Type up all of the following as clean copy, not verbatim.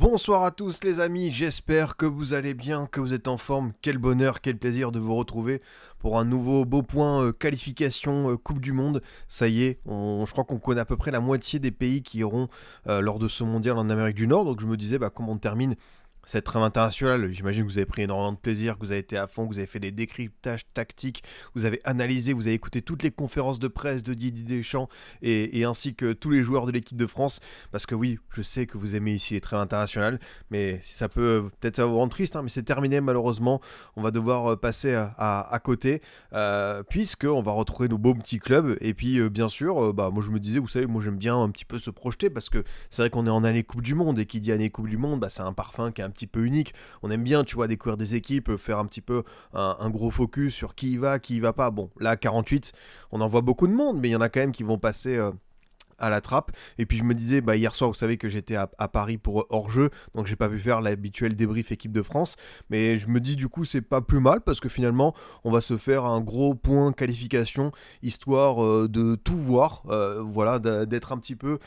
Bonsoir à tous les amis, j'espère que vous allez bien, que vous êtes en forme. Quel bonheur, quel plaisir de vous retrouver pour un nouveau beau point qualification Coupe du Monde. Ça y est, je crois qu'on connaît à peu près la moitié des pays qui iront lors de ce mondial en Amérique du Nord. Donc je me disais comment on termine cette trêve internationale. J'imagine que vous avez pris énormément de plaisir, que vous avez été à fond, que vous avez fait des décryptages tactiques, vous avez analysé, vous avez écouté toutes les conférences de presse de Didier Deschamps et ainsi que tous les joueurs de l'équipe de France. Parce que oui, je sais que vous aimez ici les trêves internationales, mais si ça peut peut-être ça vous rendre triste, mais c'est terminé malheureusement. On va devoir passer à côté, puisqu'on va retrouver nos beaux petits clubs. Et puis bien sûr, moi je me disais, vous savez, moi j'aime bien un petit peu se projeter, parce que c'est vrai qu'on est en année Coupe du Monde, et qui dit année Coupe du Monde, c'est un parfum qui est un petit peu unique. On aime bien, tu vois, découvrir des équipes, faire un petit peu un gros focus sur qui y va pas. Bon, là, 48, on en voit beaucoup de monde, mais il y en a quand même qui vont passer à la trappe. Et puis je me disais, hier soir, vous savez que j'étais à Paris pour hors-jeu, donc j'ai pas pu faire l'habituel débrief équipe de France, mais je me dis du coup c'est pas plus mal, parce que finalement on va se faire un gros point qualification, histoire de tout voir, voilà, d'être un petit peu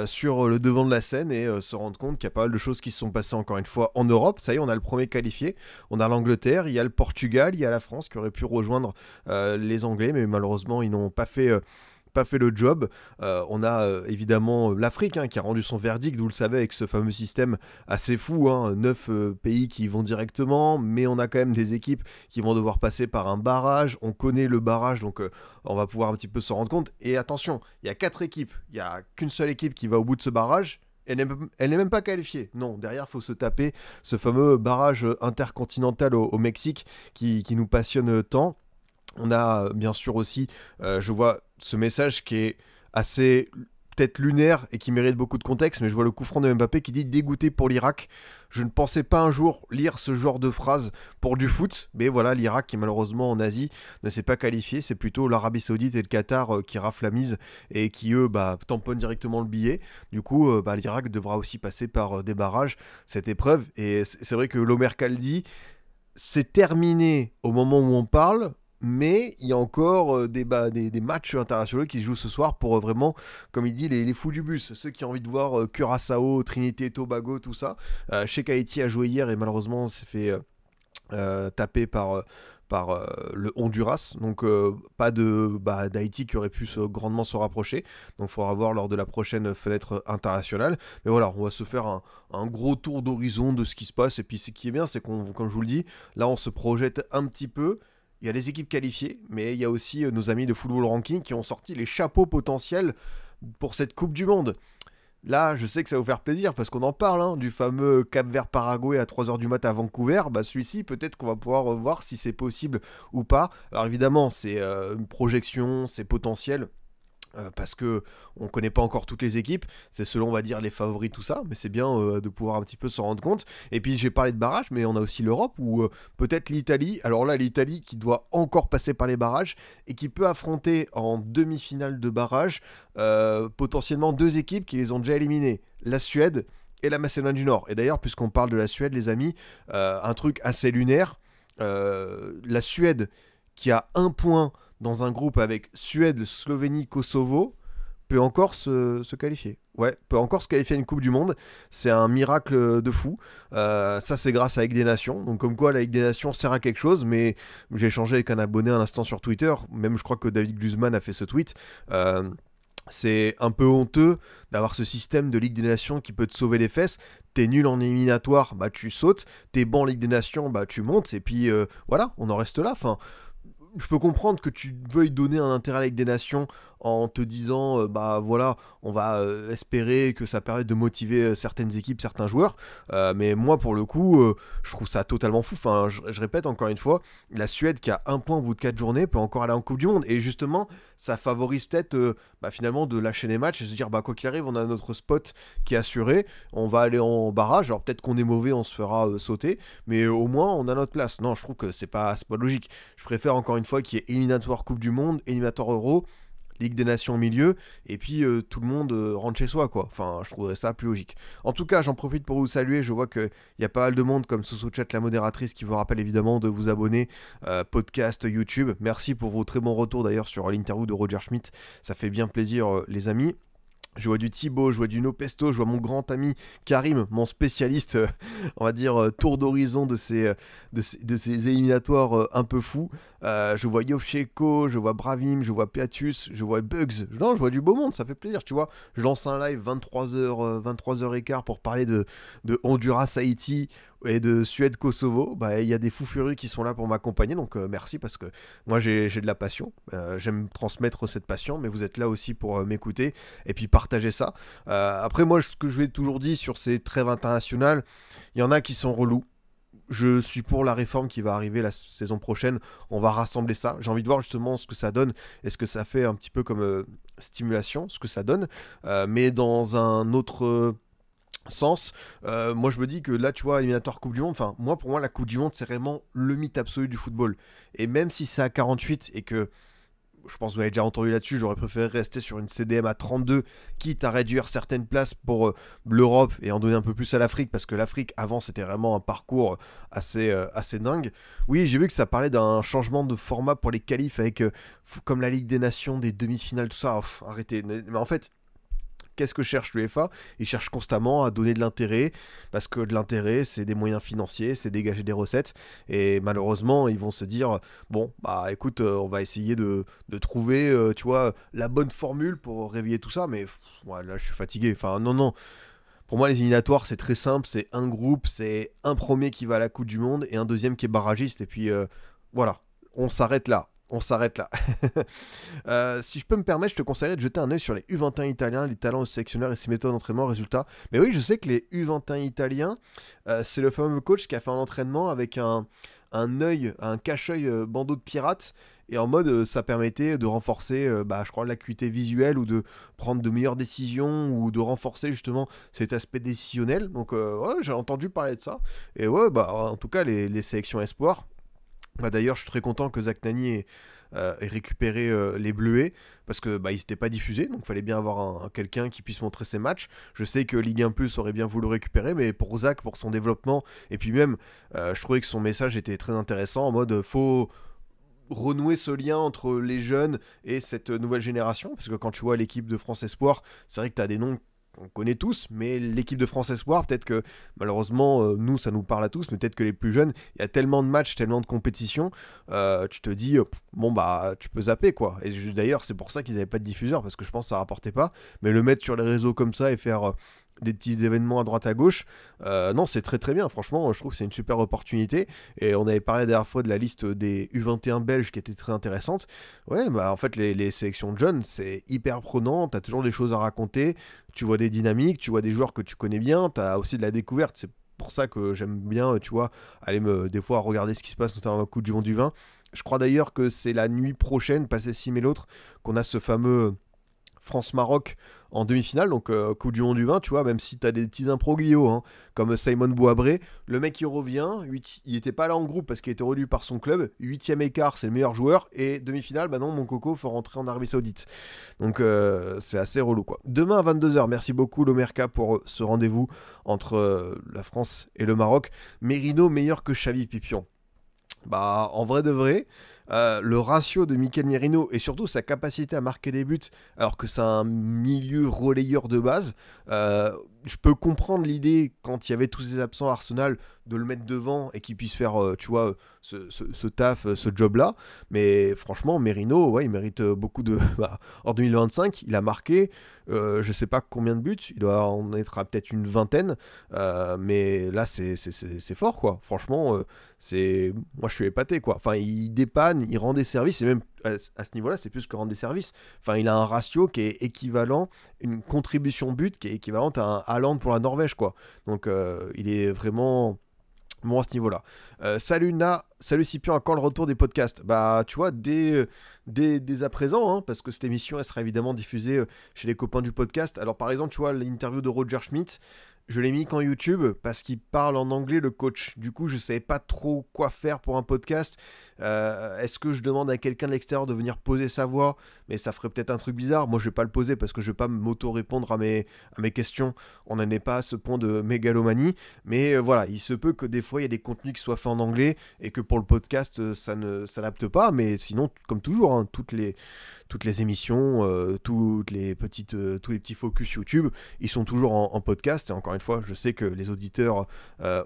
sur le devant de la scène, et se rendre compte qu'il y a pas mal de choses qui se sont passées encore une fois en Europe. Ça y est, on a le premier qualifié, on a l'Angleterre, il y a le Portugal, il y a la France qui aurait pu rejoindre les Anglais, mais malheureusement ils n'ont pas fait le job. On a évidemment l'Afrique qui a rendu son verdict, vous le savez, avec ce fameux système assez fou, 9 pays qui vont directement, mais on a quand même des équipes qui vont devoir passer par un barrage. On connaît le barrage, donc on va pouvoir un petit peu s'en rendre compte. Et attention, il y a 4 équipes, il n'y a qu'une seule équipe qui va au bout de ce barrage. Elle n'est même pas qualifiée. Non, derrière, il faut se taper ce fameux barrage intercontinental au Mexique qui nous passionne tant. On a bien sûr aussi, je vois ce message qui est assez peut-être lunaire et qui mérite beaucoup de contexte, mais je vois le coup franc de Mbappé qui dit dégoûté pour l'Irak. Je ne pensais pas un jour lire ce genre de phrase pour du foot, mais voilà, l'Irak qui malheureusement en Asie ne s'est pas qualifié, c'est plutôt l'Arabie Saoudite et le Qatar qui raflent la mise et qui eux tamponnent directement le billet. Du coup, l'Irak devra aussi passer par des barrages cette épreuve, et c'est vrai que l'Omer Kaldi, c'est terminé au moment où on parle, mais il y a encore des matchs internationaux qui se jouent ce soir pour vraiment, comme il dit, les fous du bus. Ceux qui ont envie de voir Curaçao, Trinité, Tobago, tout ça. Je sais qu'Haïti a joué hier et malheureusement s'est fait taper par le Honduras, donc pas d'Haïti qui aurait pu grandement se rapprocher, donc il faudra voir lors de la prochaine fenêtre internationale. Mais voilà, on va se faire un gros tour d'horizon de ce qui se passe, et puis ce qui est bien, c'est qu'on, comme je vous le dis, là on se projette un petit peu. Il y a les équipes qualifiées, mais il y a aussi nos amis de Football Ranking qui ont sorti les chapeaux potentiels pour cette Coupe du Monde. Là, je sais que ça va vous faire plaisir parce qu'on en parle, du fameux Cap-Vert-Paraguay à 3h du mat à Vancouver. Celui-ci, peut-être qu'on va pouvoir voir si c'est possible ou pas. Alors évidemment, c'est une projection, c'est potentiel. Parce que on connaît pas encore toutes les équipes, c'est selon, on va dire, les favoris, tout ça, mais c'est bien de pouvoir un petit peu s'en rendre compte. Et puis j'ai parlé de barrages, mais on a aussi l'Europe, ou peut-être l'Italie. Alors là, l'Italie qui doit encore passer par les barrages et qui peut affronter en demi-finale de barrage potentiellement 2 équipes qui les ont déjà éliminées, la Suède et la Macédoine du Nord. Et d'ailleurs, puisqu'on parle de la Suède, les amis, un truc assez lunaire, la Suède qui a 1 point dans un groupe avec Suède, Slovénie, Kosovo, peut encore se qualifier. Ouais, peut encore se qualifier à une Coupe du Monde. C'est un miracle de fou. Ça, c'est grâce à la Ligue des Nations. Donc, comme quoi, la Ligue des Nations sert à quelque chose. Mais j'ai échangé avec un abonné un instant sur Twitter. Même, je crois que David Guzman a fait ce tweet. C'est un peu honteux d'avoir ce système de Ligue des Nations qui peut te sauver les fesses. T'es nul en éliminatoire, tu sautes. T'es bon en Ligue des Nations, tu montes. Et puis, voilà, on en reste là. Enfin, je peux comprendre que tu veuilles donner un intérêt à la Ligue des Nations en te disant, voilà, on va espérer que ça permette de motiver certaines équipes, certains joueurs. Mais moi, pour le coup, je trouve ça totalement fou. Enfin, je répète encore une fois, la Suède qui a 1 point au bout de 4 journées peut encore aller en Coupe du Monde. Et justement, ça favorise peut-être finalement de lâcher les matchs et se dire, quoi qu'il arrive, on a notre spot qui est assuré, on va aller en barrage. Alors peut-être qu'on est mauvais, on se fera sauter, mais au moins on a notre place. Non, je trouve que c'est pas logique. Je préfère encore une fois qu'il y ait éliminatoire Coupe du Monde, éliminatoire Euro, Ligue des Nations au milieu, et puis tout le monde rentre chez soi, quoi. Enfin, je trouverais ça plus logique. En tout cas, j'en profite pour vous saluer. Je vois qu'il y a pas mal de monde, comme Soso Chat, la modératrice, qui vous rappelle évidemment de vous abonner, podcast, YouTube. Merci pour vos très bons retours d'ailleurs sur l'interview de Roger Schmidt. Ça fait bien plaisir, les amis. Je vois du Thibaut, je vois du No Pesto, je vois mon grand ami Karim, mon spécialiste, on va dire, tour d'horizon de ces éliminatoires un peu fous. Je vois Yovchenko, je vois Bravim, je vois Piatus, je vois Bugs. Non, je vois du beau monde, ça fait plaisir, tu vois. Je lance un live 23h, 23h15 pour parler de Honduras-Haïti et de Suède-Kosovo. Bah, il y a des fous furieux qui sont là pour m'accompagner, donc merci parce que moi j'ai de la passion. J'aime transmettre cette passion, mais vous êtes là aussi pour m'écouter et puis partager ça. Après, moi, ce que je vais toujours dire sur ces trêves internationales, il y en a qui sont relous. Je suis pour la réforme qui va arriver la saison prochaine. On va rassembler ça. J'ai envie de voir justement ce que ça donne et ce que ça fait un petit peu comme stimulation, ce que ça donne. Mais dans un autre sens, moi je me dis que là, tu vois, éliminatoire Coupe du Monde, enfin, moi pour moi, la Coupe du Monde, c'est vraiment le mythe absolu du football. Et même si c'est à 48 et que je pense que vous avez déjà entendu là-dessus, j'aurais préféré rester sur une CDM à 32, quitte à réduire certaines places pour l'Europe et en donner un peu plus à l'Afrique, parce que l'Afrique, avant, c'était vraiment un parcours assez dingue. Oui, j'ai vu que ça parlait d'un changement de format pour les qualifs, avec comme la Ligue des Nations, des demi-finales, tout ça. Arrêtez. Mais en fait, qu'est-ce que cherche l'UEFA? Il cherche constamment à donner de l'intérêt, parce que de l'intérêt, c'est des moyens financiers, c'est dégager des recettes, et malheureusement, ils vont se dire, bon, bah écoute, on va essayer de trouver, tu vois, la bonne formule pour réveiller tout ça, mais ouais, là, je suis fatigué. Enfin, non, non. Pour moi, les éliminatoires, c'est très simple, c'est un groupe, c'est un premier qui va à la Coupe du Monde, et un deuxième qui est barragiste, et puis voilà, on s'arrête là. On s'arrête là. Si je peux me permettre, je te conseillerais de jeter un œil sur les U21 italiens, les talents sélectionneurs et ses méthodes d'entraînement. Résultat. Mais oui, je sais que les U21 italiens, c'est le fameux coach qui a fait un entraînement avec un œil, un cache-œil bandeau de pirate. Et en mode, ça permettait de renforcer, je crois, l'acuité visuelle ou de prendre de meilleures décisions ou de renforcer justement cet aspect décisionnel. Donc, ouais, j'ai entendu parler de ça. Et ouais, bah, en tout cas, les sélections espoirs. Bah, d'ailleurs, je suis très content que Zach Nani ait récupéré les Bleuets parce que bah, ils n'étaient pas diffusés, donc il fallait bien avoir quelqu'un qui puisse montrer ses matchs. Je sais que Ligue 1 Plus aurait bien voulu le récupérer, mais pour Zach, pour son développement, et puis même, je trouvais que son message était très intéressant en mode faut renouer ce lien entre les jeunes et cette nouvelle génération, parce que quand tu vois l'équipe de France Espoir, c'est vrai que tu as des noms qu'on connaît tous, mais l'équipe de France Espoir, peut-être que malheureusement, nous, ça nous parle à tous, mais peut-être que les plus jeunes, il y a tellement de matchs, tellement de compétitions, tu te dis, bon, bah, tu peux zapper, quoi. Et d'ailleurs, c'est pour ça qu'ils n'avaient pas de diffuseur, parce que je pense que ça rapportait pas, mais le mettre sur les réseaux comme ça et faire des petits événements à droite à gauche, non, c'est très très bien. Franchement, je trouve que c'est une super opportunité. Et on avait parlé la dernière fois de la liste des U21 belges qui était très intéressante. Ouais, bah en fait, les sélections de jeunes, c'est hyper prenant. T'as toujours des choses à raconter. Tu vois des dynamiques, tu vois des joueurs que tu connais bien. T'as aussi de la découverte. C'est pour ça que j'aime bien, tu vois, aller des fois regarder ce qui se passe, notamment au Coupe du Monde du vin. Je crois d'ailleurs que c'est la nuit prochaine, pas celle-ci mais l'autre, qu'on a ce fameux France-Maroc en demi-finale, donc Coupe du Monde du vin, tu vois, même si tu as des petits improglios, hein, comme Simon Bouabré, le mec il revient, il était pas là en groupe parce qu'il était réduit par son club, 8ème écart, c'est le meilleur joueur, et demi-finale, bah non, mon coco, faut rentrer en Arabie Saoudite. Donc c'est assez relou, quoi. Demain à 22h, merci beaucoup Lomerka pour ce rendez-vous entre la France et le Maroc. Merino meilleur que Xavi Pipion. Bah, en vrai de vrai, le ratio de Mikel Merino et surtout sa capacité à marquer des buts, alors que c'est un milieu relayeur de base, je peux comprendre l'idée quand il y avait tous ces absents à Arsenal de le mettre devant et qu'il puisse faire, tu vois, ce taf, ce job-là. Mais franchement, Merino, ouais, il mérite beaucoup de. Bah, en 2025, il a marqué, je sais pas combien de buts, il doit en être à peut-être une vingtaine, mais là, c'est fort, quoi. Franchement, moi, je suis épaté, quoi. Enfin, il dépanne, il rend des services, et même à ce niveau-là, c'est plus que rendre des services. Enfin, il a un ratio qui est équivalent, une contribution but qui est équivalente à un Haaland pour la Norvège, quoi. Donc, il est vraiment bon à ce niveau-là. Salut Na, salut Scipion, à quand le retour des podcasts? Bah, tu vois, dès à présent, hein, parce que cette émission, elle sera évidemment diffusée chez les copains du podcast. Alors, par exemple, tu vois, l'interview de Roger Schmidt, Je l'ai mis qu'en YouTube parce qu'il parle en anglais, le coach. Du coup, je savais pas trop quoi faire pour un podcast. Est-ce que je demande à quelqu'un de l'extérieur de venir poser sa voix? Mais ça ferait peut-être un truc bizarre. Moi, je vais pas le poser parce que je vais pas m'auto-répondre à mes questions. On n'en est pas à ce point de mégalomanie. Mais voilà, il se peut que des fois, il y ait des contenus qui soient faits en anglais et que pour le podcast, ça ne s'adapte pas. Mais sinon, comme toujours, hein, toutes les émissions, tous les petits focus YouTube, ils sont toujours en podcast. Et encore une fois, je sais que les auditeurs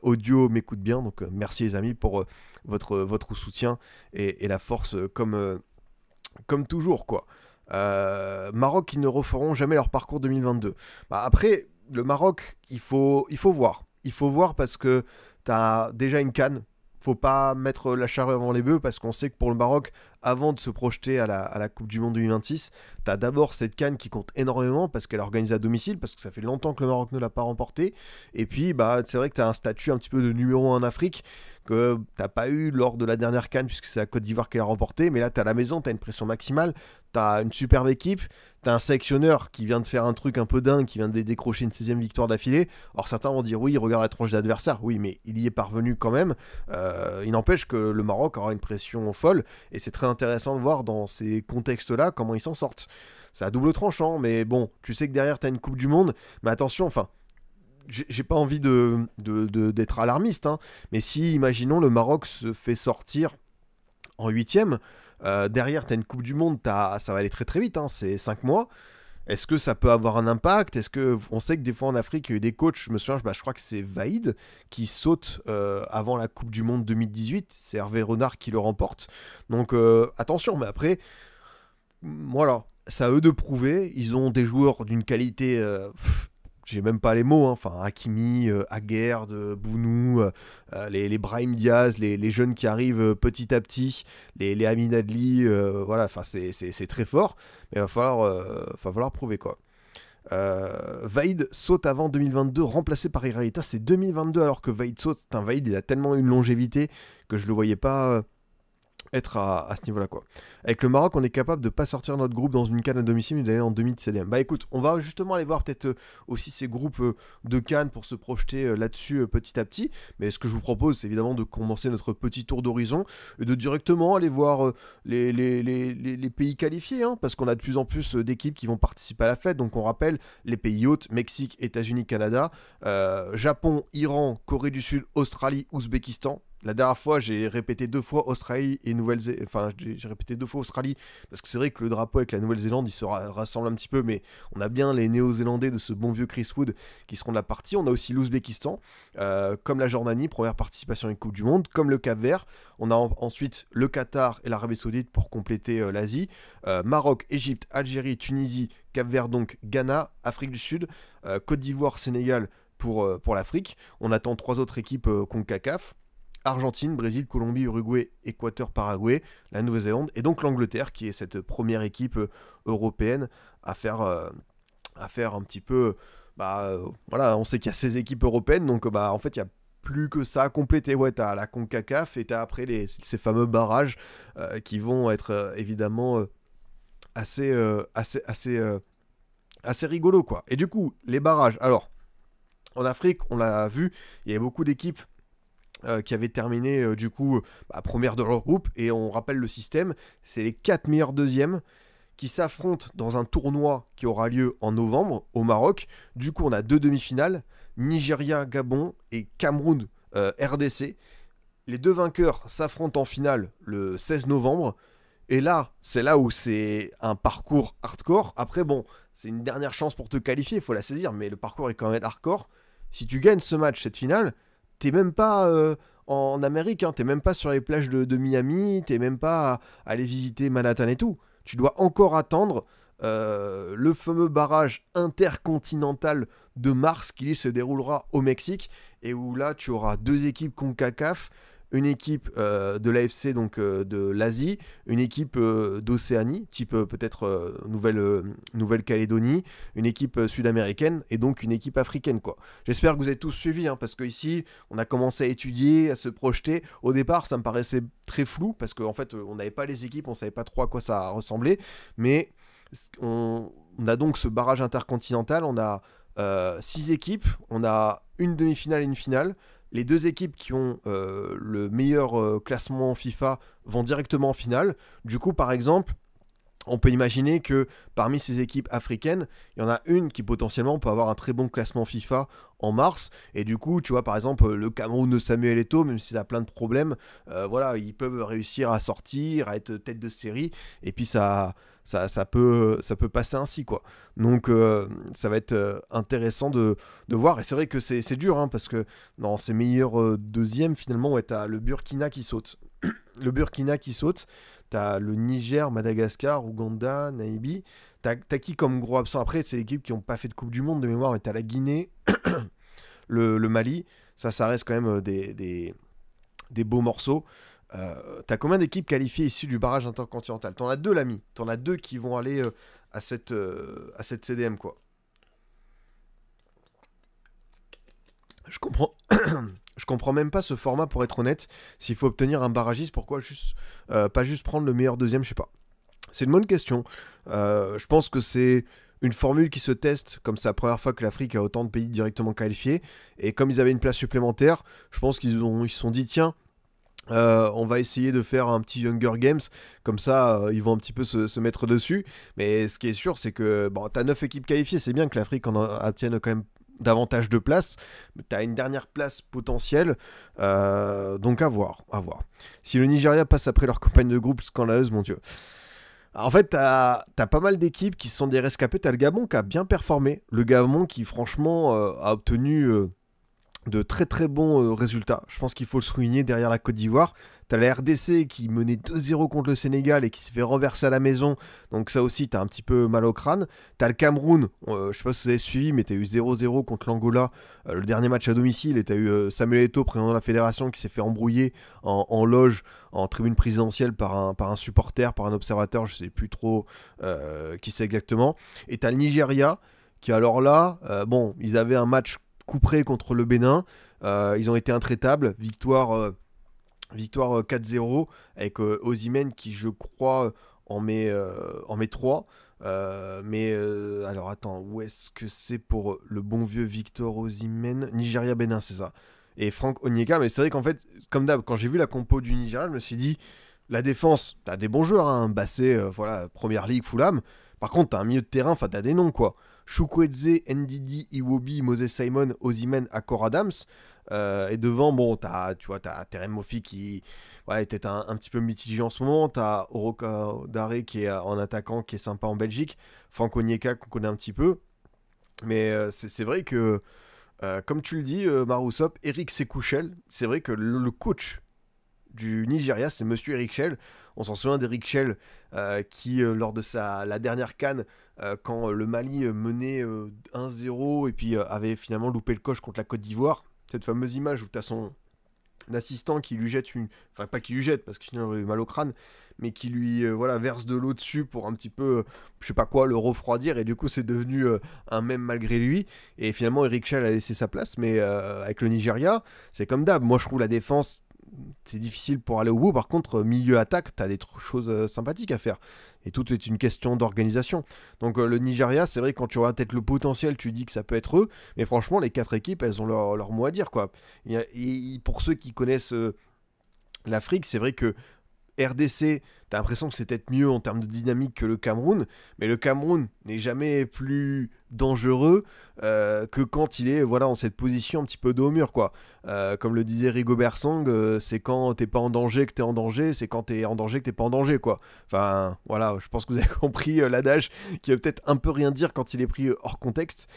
audio m'écoutent bien. Donc merci les amis pour votre soutien et la force comme toujours, quoi. Maroc qui ne referont jamais leur parcours 2022. Bah, après, le Maroc, il faut voir. Il faut voir parce que tu as déjà une CAN. Faut pas mettre la charrue avant les bœufs parce qu'on sait que pour le Maroc, avant de se projeter à la Coupe du Monde 2026, tu as d'abord cette CAN qui compte énormément parce qu'elle est organisée à domicile, parce que ça fait longtemps que le Maroc ne l'a pas remporté. Et puis, bah, c'est vrai que tu as un statut un petit peu de numéro 1 en Afrique que tu n'as pas eu lors de la dernière CAN puisque c'est la Côte d'Ivoire qui l'a remporté. Mais là, tu es à la maison, tu as une pression maximale, tu as une superbe équipe. T'as un sélectionneur qui vient de faire un truc un peu dingue, qui vient de décrocher une 6ème victoire d'affilée. Alors certains vont dire oui, regarde la tronche d'adversaire. Oui, mais il y est parvenu quand même. Il n'empêche que le Maroc aura une pression folle. Et c'est très intéressant de voir dans ces contextes-là comment ils s'en sortent. C'est à double tranchant, mais bon, tu sais que derrière t'as une Coupe du Monde. Mais attention, enfin, j'ai pas envie d'être alarmiste. Hein, mais si, imaginons, le Maroc se fait sortir en 8ème. Derrière, tu as une Coupe du Monde, ça va aller très très vite, hein, c'est 5 mois. Est-ce que ça peut avoir un impact? Est-ce que on sait que des fois en Afrique, il y a eu des coachs, je me souviens, je crois que c'est Vaïd qui saute avant la Coupe du Monde 2018. C'est Hervé Renard qui le remporte. Donc attention, mais après, voilà, c'est à eux de prouver. Ils ont des joueurs d'une qualité j'ai même pas les mots, hein. Enfin Hakimi, Aguerd, Bounou, les Brahim Diaz, les jeunes qui arrivent petit à petit, les Amin Adli, voilà, enfin c'est très fort, mais va falloir prouver quoi. Vaïd saute avant 2022, remplacé par Iraïta, c'est 2022 alors que Vaïd saute. Putain, Vaïd il a tellement une longévité que je le voyais pas être à ce niveau-là, quoi. Avec le Maroc, on est capable de pas sortir notre groupe dans une CAN à domicile mais d'aller en demi de CDM. Bah écoute, on va justement aller voir peut-être aussi ces groupes de CAN pour se projeter là-dessus petit à petit. Mais ce que je vous propose, c'est évidemment de commencer notre petit tour d'horizon et de directement aller voir les pays qualifiés, hein, parce qu'on a de plus en plus d'équipes qui vont participer à la fête. Donc on rappelle les pays hôtes, Mexique, États-Unis, Canada, Japon, Iran, Corée du Sud, Australie, Ouzbékistan. La dernière fois, j'ai répété 2 fois Australie et Nouvelle-Zélande. Enfin, j'ai répété 2 fois Australie parce que c'est vrai que le drapeau avec la Nouvelle-Zélande, il se rassemble un petit peu, mais on a bien les Néo-Zélandais de ce bon vieux Chris Wood qui seront de la partie. On a aussi l'Ouzbékistan, comme la Jordanie, première participation à une Coupe du Monde, comme le Cap-Vert. On a ensuite le Qatar et l'Arabie Saoudite pour compléter l'Asie. Maroc, Égypte, Algérie, Tunisie, Cap-Vert, donc Ghana, Afrique du Sud, Côte d'Ivoire, Sénégal pour l'Afrique. On attend 3 autres équipes CONCACAF. Argentine, Brésil, Colombie, Uruguay, Équateur, Paraguay, la Nouvelle-Zélande et donc l'Angleterre qui est cette première équipe européenne à faire un petit peu voilà, on sait qu'il y a 16 équipes européennes donc en fait il y a plus que ça à compléter. Ouais, t'as la CONCACAF et t'as après ces fameux barrages qui vont être évidemment assez rigolo quoi. Et du coup, les barrages. Alors, en Afrique, on l'a vu, il y avait beaucoup d'équipes qui avaient terminé du coup première de leur groupe, et on rappelle le système, c'est les 4 meilleurs deuxièmes qui s'affrontent dans un tournoi qui aura lieu en novembre au Maroc. Du coup on a 2 demi-finales, Nigeria, Gabon et Cameroun, RDC. Les 2 vainqueurs s'affrontent en finale le 16 novembre. Et là, c'est là où c'est un parcours hardcore. Après, bon, c'est une dernière chance pour te qualifier, il faut la saisir, mais le parcours est quand même hardcore. Si tu gagnes ce match, cette finale, t'es même pas en Amérique, hein, t'es même pas sur les plages de Miami, t'es même pas à aller visiter Manhattan et tout. Tu dois encore attendre le fameux barrage intercontinental de mars qui lui se déroulera au Mexique, et où là tu auras 2 équipes CONCACAF, une équipe de l'AFC, donc de l'Asie, une équipe d'Océanie, type peut-être Nouvelle-Calédonie, une équipe sud-américaine et donc une équipe africaine, quoi. J'espère que vous avez tous suivi, hein, parce qu'ici, on a commencé à étudier, à se projeter. Au départ, ça me paraissait très flou, parce qu'en fait, on n'avait pas les équipes, on savait pas trop à quoi ça ressemblait, mais on a donc ce barrage intercontinental, on a 6 équipes, on a une demi-finale et une finale. Les 2 équipes qui ont le meilleur classement FIFA vont directement en finale. Du coup, par exemple, on peut imaginer que parmi ces équipes africaines, il y en a une qui potentiellement peut avoir un très bon classement FIFA en mars. Et du coup, tu vois, par exemple, le Cameroun de Samuel Eto'o, même s'il a plein de problèmes, voilà, ils peuvent réussir à sortir, à être tête de série. Et puis ça peut passer ainsi, quoi. Donc ça va être intéressant de voir. Et c'est vrai que c'est dur, hein, parce que dans ces meilleurs deuxièmes, finalement, ouais, t'as le Burkina qui saute. Le Burkina qui saute. T'as le Niger, Madagascar, Ouganda, Namibie. T'as qui comme gros absent? Après, c'est les équipes qui n'ont pas fait de Coupe du Monde de mémoire, mais t'as la Guinée, le Mali. Ça reste quand même des beaux morceaux. T'as combien d'équipes qualifiées issues du barrage intercontinental? T'en as 2, l'ami. T'en as 2 qui vont aller à cette CDM, quoi. Je comprends. Je comprends même pas ce format, pour être honnête. S'il faut obtenir un barragiste, pourquoi pas juste prendre le meilleur deuxième, je sais pas. C'est une bonne question. Je pense que c'est une formule qui se teste, comme c'est la première fois que l'Afrique a autant de pays directement qualifiés. Et comme ils avaient une place supplémentaire, je pense qu'ils se sont dit, tiens, on va essayer de faire un petit Hunger Games, comme ça ils vont un petit peu se mettre dessus. Mais ce qui est sûr, c'est que bon, t'as 9 équipes qualifiées, c'est bien que l'Afrique en obtienne quand même davantage de places. T'as une dernière place potentielle, donc à voir, à voir. Si le Nigeria passe après leur campagne de groupe scandaleuse, mon Dieu. En fait, t'as pas mal d'équipes qui sont des rescapés. T'as le Gabon qui a bien performé. Le Gabon qui, franchement, a obtenu de très très bons résultats. Je pense qu'il faut le souligner derrière la Côte d'Ivoire. T'as la RDC qui menait 2-0 contre le Sénégal et qui s'est fait renverser à la maison. Donc ça aussi, t'as un petit peu mal au crâne. T'as le Cameroun, je sais pas si vous avez suivi, mais t'as eu 0-0 contre l'Angola. Le dernier match à domicile. Et t'as eu Samuel Eto'o, président de la fédération, qui s'est fait embrouiller en loge, en tribune présidentielle par un supporter, par un observateur, je sais plus trop qui c'est exactement. Et t'as le Nigeria, qui alors là, bon, ils avaient un match couperé contre le Bénin. Ils ont été intraitables. Victoire 4-0 avec Osimhen qui, je crois, en met 3. Alors attends, où est-ce que c'est pour le bon vieux Victor Osimhen? Nigeria-Bénin, c'est ça. Et Franck Onyeka, mais c'est vrai qu'en fait, comme d'hab, quand j'ai vu la compo du Nigeria, je me suis dit, la défense, t'as des bons joueurs, hein, Bassé, voilà, Première Ligue, Fulham. Par contre, t'as un milieu de terrain, enfin, t'as des noms, quoi. Chukwueze, Ndidi, Iwobi, Moses Simon, Osimhen, Akor Adams. Et devant, bon, t'as Terem Moffi qui voilà, était un petit peu mitigé en ce moment. T'as Oroka Dare qui est en attaquant, qui est sympa en Belgique. Franck Onyeka qu'on connaît un petit peu. Mais c'est vrai que, comme tu le dis, Marousop, Eric Sekouchel, c'est vrai que le coach du Nigeria, c'est Monsieur Eric Shell. On s'en souvient d'Eric Shell qui, lors de la dernière CAN, quand le Mali menait 1-0 et puis avait finalement loupé le coche contre la Côte d'Ivoire, cette fameuse image où tu as son assistant qui lui jette une... Enfin, pas qui lui jette, parce que sinon il aurait eu mal au crâne, mais qui lui verse de l'eau dessus pour un petit peu, je sais pas quoi, le refroidir, et du coup c'est devenu un mème malgré lui, et finalement Eric Shell a laissé sa place, mais avec le Nigeria, c'est comme d'hab. Moi je trouve la défense, c'est difficile pour aller au bout. Par contre, milieu-attaque, t'as des choses sympathiques à faire. Et tout est une question d'organisation. Donc le Nigeria, c'est vrai que quand tu auras peut-être le potentiel, tu dis que ça peut être eux. Mais franchement, les 4 équipes, elles ont leur mot à dire, quoi. Pour ceux qui connaissent l'Afrique, c'est vrai que RDC, t'as l'impression que c'est peut-être mieux en termes de dynamique que le Cameroun, mais le Cameroun n'est jamais plus dangereux que quand il est voilà, en cette position un petit peu dos au mur, quoi. Comme le disait Rigobert Song, c'est quand t'es pas en danger que t'es en danger, c'est quand t'es en danger que t'es pas en danger, quoi. Enfin, voilà, je pense que vous avez compris l'adage qui veut peut-être un peu rien dire quand il est pris hors contexte,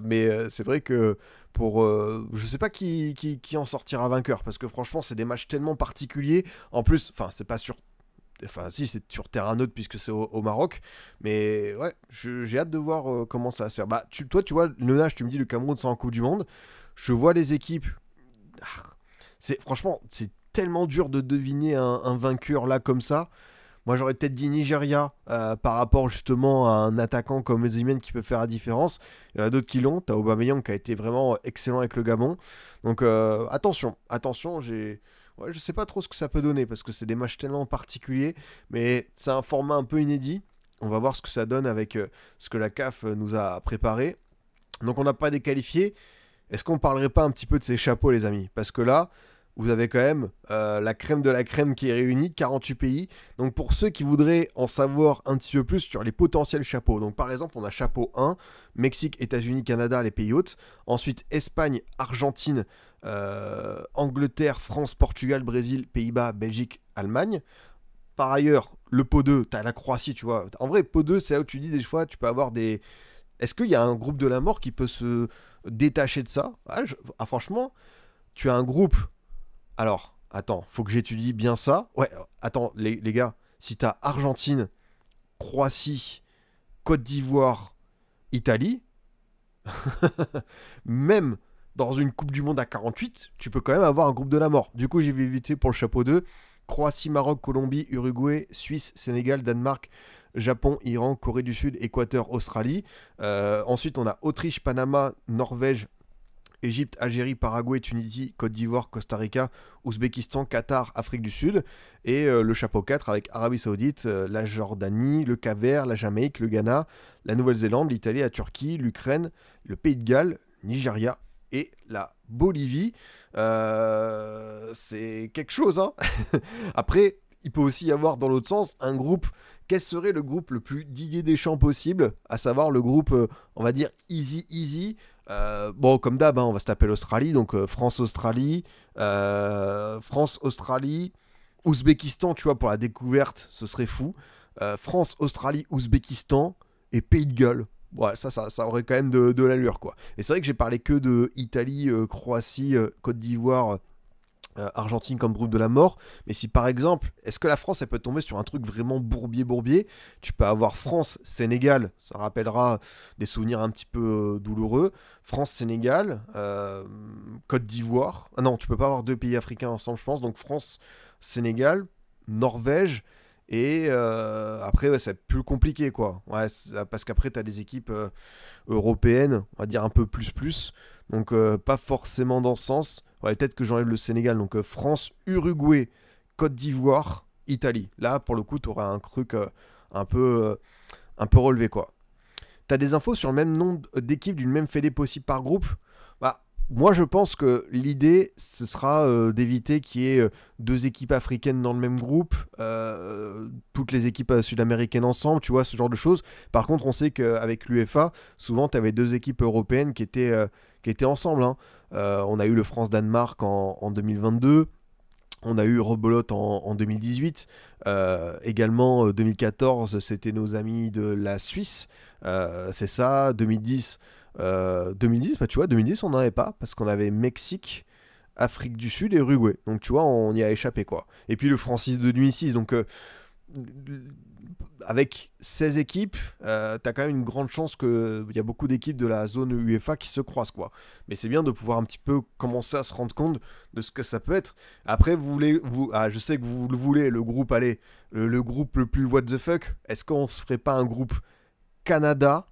mais c'est vrai que je sais pas qui en sortira vainqueur, parce que franchement c'est des matchs tellement particuliers. En plus, enfin c'est pas sur, enfin si, c'est sur terrain neutre puisque c'est au Maroc, mais ouais, j'ai hâte de voir comment ça va se faire. Bah toi tu vois le nage, tu me dis le Cameroun c'est en Coupe du Monde, je vois les équipes, franchement c'est tellement dur de deviner un vainqueur là comme ça. Moi, j'aurais peut-être dit Nigeria par rapport justement à un attaquant comme Osimhen qui peut faire la différence. Il y en a d'autres qui l'ont. T'as Aubameyang qui a été vraiment excellent avec le Gabon. Donc attention, ouais, je sais pas trop ce que ça peut donner parce que c'est des matchs tellement particuliers, mais c'est un format un peu inédit. On va voir ce que ça donne avec ce que la CAF nous a préparé. Donc on n'a pas des qualifiés. Est-ce qu'on parlerait pas un petit peu de ces chapeaux, les amis? Parce que là, vous avez quand même la crème de la crème qui est réunie, 48 pays. Donc pour ceux qui voudraient en savoir un petit peu plus sur les potentiels chapeaux, donc par exemple on a chapeau 1, Mexique, États-Unis, Canada, les pays hôtes. Ensuite Espagne, Argentine, Angleterre, France, Portugal, Brésil, Pays-Bas, Belgique, Allemagne. Par ailleurs, le pot 2, t'as la Croatie, tu vois. En vrai, pot 2, c'est là où tu dis des fois, tu peux avoir des... Est-ce qu'il y a un groupe de la mort qui peut se détacher de ça? Franchement, tu as un groupe. Alors, attends, faut que j'étudie bien ça. Ouais, attends, les gars, si t'as Argentine, Croatie, Côte d'Ivoire, Italie, même dans une Coupe du Monde à 48, tu peux quand même avoir un groupe de la mort. Du coup, j'ai évité pour le chapeau 2. Croatie, Maroc, Colombie, Uruguay, Suisse, Sénégal, Danemark, Japon, Iran, Corée du Sud, Équateur, Australie. Ensuite, on a Autriche, Panama, Norvège, Égypte, Algérie, Paraguay, Tunisie, Côte d'Ivoire, Costa Rica, Ouzbékistan, Qatar, Afrique du Sud. Et le chapeau 4 avec Arabie Saoudite, la Jordanie, le Cap-Vert, la Jamaïque, le Ghana, la Nouvelle-Zélande, l'Italie, la Turquie, l'Ukraine, le Pays de Galles, Nigeria et la Bolivie. C'est quelque chose, hein. Après, il peut aussi y avoir dans l'autre sens un groupe. Quel serait le groupe le plus Didier Deschamps possible? À savoir le groupe, on va dire, easy. Bon, comme d'hab, hein, on va se taper l'Australie. Donc France-Australie, France-Australie, Ouzbékistan, tu vois, pour la découverte, ce serait fou. France, Australie, Ouzbékistan et Pays de Galles. Ouais, ça aurait quand même de l'allure, quoi. Et c'est vrai que j'ai parlé que de Italie, Croatie, Côte d'Ivoire, Argentine comme groupe de la mort. Mais si par exemple, est-ce que la France, elle peut tomber sur un truc vraiment bourbier? Tu peux avoir France-Sénégal, ça rappellera des souvenirs un petit peu douloureux. France-Sénégal, Côte d'Ivoire. Ah non, tu peux pas avoir deux pays africains ensemble, je pense. Donc France-Sénégal, Norvège. Et après, ouais, c'est plus compliqué, quoi. Ouais, parce qu'après, tu as des équipes européennes, on va dire un peu plus. Donc, pas forcément dans ce sens. Ouais, peut-être que j'enlève le Sénégal. Donc, France, Uruguay, Côte d'Ivoire, Italie. Là, pour le coup, tu auras un truc un peu relevé, quoi. T'as des infos sur le même nombre d'équipes d'une même fédé possible par groupe? Bah, moi, je pense que l'idée, ce sera d'éviter qu'il y ait deux équipes africaines dans le même groupe, toutes les équipes sud-américaines ensemble, tu vois, ce genre de choses. Par contre, on sait qu'avec l'UEFA, souvent, tu avais deux équipes européennes qui étaient ensemble, hein. On a eu le France-Danemark en 2022. On a eu Rebelote en 2018. Également, 2014, c'était nos amis de la Suisse. C'est ça. 2010, bah, tu vois, 2010, on n'en avait pas parce qu'on avait Mexique, Afrique du Sud et Uruguay. Donc, tu vois, on y a échappé, quoi. Et puis le Francis de 2006. Donc, avec 16 équipes, t'as quand même une grande chance qu'il y a beaucoup d'équipes de la zone UEFA qui se croisent, quoi. Mais c'est bien de pouvoir un petit peu commencer à se rendre compte de ce que ça peut être. Après, je sais que vous le voulez, le groupe, allez, le groupe le plus what the fuck. Est-ce qu'on se ferait pas un groupe Canada,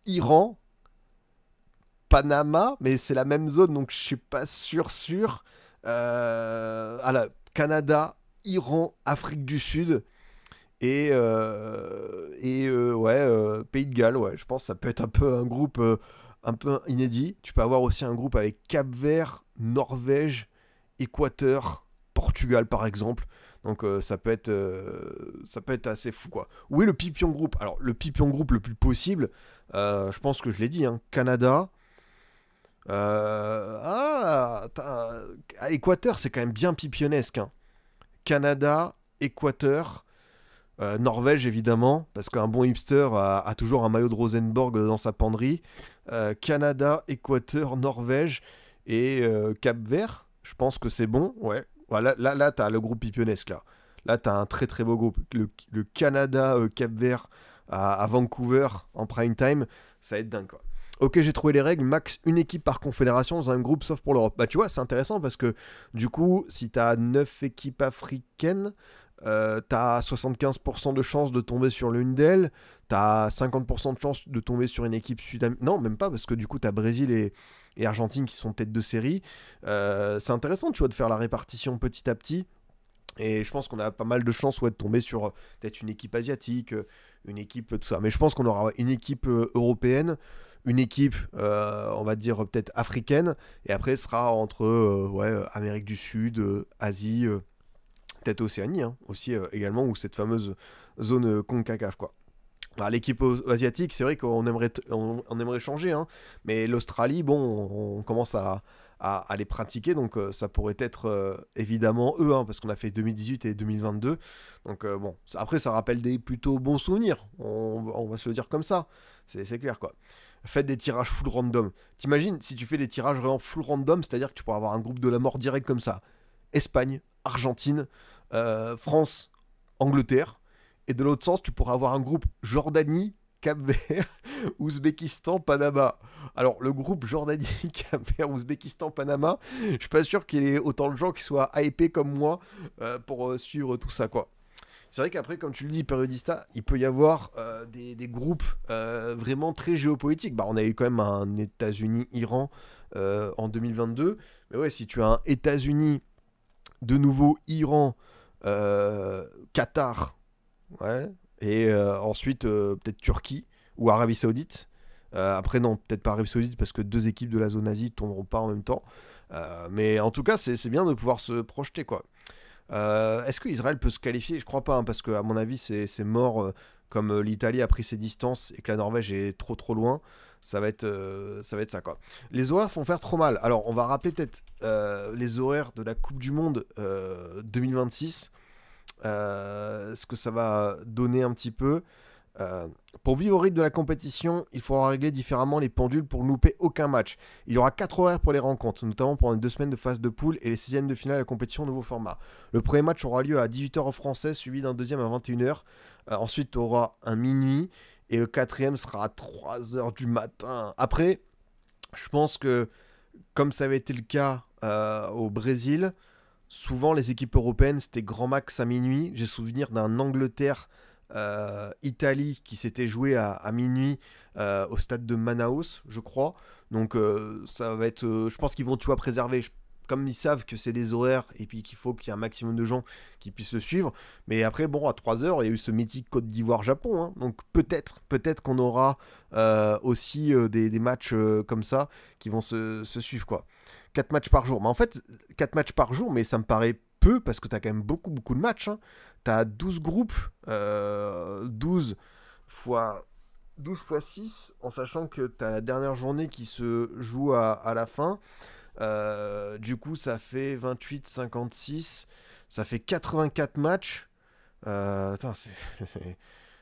Iran, Panama, mais c'est la même zone, donc je suis pas sûr. Canada, Iran, Afrique du Sud. Ouais, Pays de Galles, ouais, je pense que ça peut être un peu un groupe un peu inédit. Tu peux avoir aussi un groupe avec Cap-Vert, Norvège, Équateur, Portugal par exemple. Donc ça peut être assez fou, quoi. Oui, le Pipion Group. Alors le Pipion Group le plus possible, je pense que je l'ai dit, hein, Canada. Équateur, c'est quand même bien pipionnesque, hein. Canada, Équateur. Norvège évidemment, parce qu'un bon hipster a toujours un maillot de Rosenborg dans sa penderie. Canada, Équateur, Norvège et Cap-Vert, je pense que c'est bon. Ouais. Voilà, là t'as le groupe pipionesque là. Là t'as un très très beau groupe. Le Canada, Cap-Vert à Vancouver en prime time, ça va être dingue, quoi. Ok, j'ai trouvé les règles, max une équipe par confédération dans un groupe sauf pour l'Europe. Bah tu vois, c'est intéressant parce que du coup, si t'as 9 équipes africaines, t'as 75% de chances de tomber sur l'une d'elles, t'as 50% de chances de tomber sur une équipe sud-américaine. Non, même pas, parce que du coup, t'as Brésil et Argentine qui sont tête de série. C'est intéressant, tu vois, de faire la répartition petit à petit. Et je pense qu'on a pas mal de chances de tomber sur peut-être une équipe asiatique, une équipe, tout ça. Mais je pense qu'on aura une équipe européenne, une équipe, on va dire peut-être africaine, et après ce sera entre Amérique du Sud, Asie, peut-être Océanie hein, aussi également, ou cette fameuse zone CONCACAF quoi. Bah, l'équipe asiatique, c'est vrai qu'on aimerait, on aimerait changer, hein, mais l'Australie, bon, on commence à les pratiquer, donc ça pourrait être évidemment eux, hein, parce qu'on a fait 2018 et 2022, donc bon, après ça rappelle des plutôt bons souvenirs, on va se le dire comme ça, c'est clair quoi. Faites des tirages full random. T'imagines si tu fais des tirages vraiment full random, c'est-à-dire que tu pourras avoir un groupe de la mort direct comme ça. Espagne, Argentine, France, Angleterre. Et de l'autre sens, tu pourras avoir un groupe Jordanie, Cap-Vert, Ouzbékistan, Panama. Alors, le groupe Jordanie, Cap-Vert, Ouzbékistan, Panama, je suis pas sûr qu'il y ait autant de gens qui soient hypés comme moi pour suivre tout ça, quoi. C'est vrai qu'après, comme tu le dis, Periodista, il peut y avoir des groupes vraiment très géopolitiques. Bah, on a eu quand même un États-Unis-Iran en 2022. Mais ouais, si tu as un États-Unis, de nouveau Iran, Qatar, ouais, et ensuite peut-être Turquie ou Arabie Saoudite. Après, non, peut-être pas Arabie Saoudite parce que deux équipes de la zone Asie ne tourneront pas en même temps. Mais en tout cas, c'est bien de pouvoir se projeter, quoi. Est-ce que Israël peut se qualifier? Je crois pas, hein, parce que à mon avis, c'est mort. Comme l'Italie a pris ses distances et que la Norvège est trop loin, ça va être ça quoi. Les horaires font faire trop mal. Alors, on va rappeler peut-être les horaires de la Coupe du Monde 2026. Ce que ça va donner un petit peu. Pour vivre au rythme de la compétition, il faudra régler différemment les pendules pour ne louper aucun match. Il y aura 4 horaires pour les rencontres, notamment pendant les 2 semaines de phase de poule et les 6e de finale de la compétition au nouveau format. Le premier match aura lieu à 18h en français, suivi d'un deuxième à 21h. Ensuite, tu auras un minuit et le quatrième sera à 3h du matin. Après, je pense que comme ça avait été le cas au Brésil, souvent les équipes européennes c'était grand max à minuit. J'ai souvenir d'un Angleterre Italie qui s'était joué à minuit au stade de Manaus, je crois. Donc ça va être, je pense qu'ils vont tout à préserver. Comme ils savent que c'est des horaires et puis qu'il faut qu'il y ait un maximum de gens qui puissent le suivre. Mais après, bon, à 3h, il y a eu ce mythique Côte d'Ivoire-Japon. Hein. Donc peut-être qu'on aura aussi des matchs comme ça qui vont se suivre, quoi. 4 matchs par jour. Mais en fait, 4 matchs par jour, mais ça me paraît peu parce que tu as quand même beaucoup de matchs. Hein. Tu as 12 groupes, 12 fois 12 fois 6, en sachant que tu as la dernière journée qui se joue à la fin. Du coup, ça fait 28, 56, ça fait 84 matchs. Attends,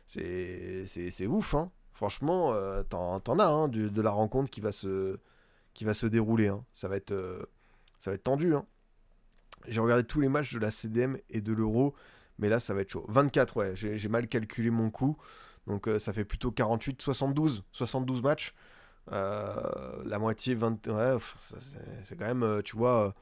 c'est ouf, hein. Franchement, t'en as hein, de la rencontre qui va se dérouler. Hein. Ça va être tendu. Hein. J'ai regardé tous les matchs de la CDM et de l'Euro, mais là, ça va être chaud. 24, ouais, j'ai mal calculé mon coup. Donc, ça fait plutôt 48, 72 matchs. La moitié, 20. Ouais, c'est quand même, tu vois.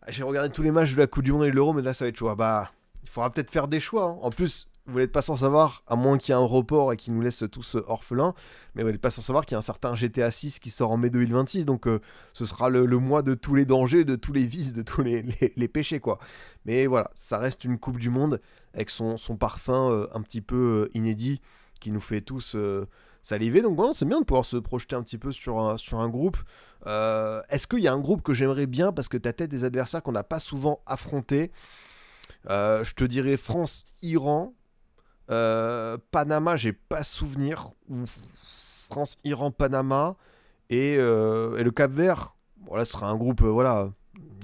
J'ai regardé tous les matchs de la Coupe du Monde et de l'Euro, mais là, ça va être chaud. Ah bah, il faudra peut-être faire des choix. Hein. En plus, vous n'êtes pas sans savoir, à moins qu'il y ait un report et qu'il nous laisse tous orphelins, mais vous n'êtes pas sans savoir qu'il y a un certain GTA 6 qui sort en mai 2026, donc ce sera le mois de tous les dangers, de tous les vices, de tous les péchés, quoi. Mais voilà, ça reste une Coupe du Monde avec son parfum un petit peu inédit qui nous fait tous saliver. Donc bon, c'est bien de pouvoir se projeter un petit peu sur un groupe. Est-ce qu'il y a un groupe que j'aimerais bien parce que tu as peut-être des adversaires qu'on n'a pas souvent affrontés. Je te dirais France-Iran. Panama, j'ai pas souvenir. France, Iran, Panama et le Cap-Vert. Bon, là, ce sera un groupe, voilà,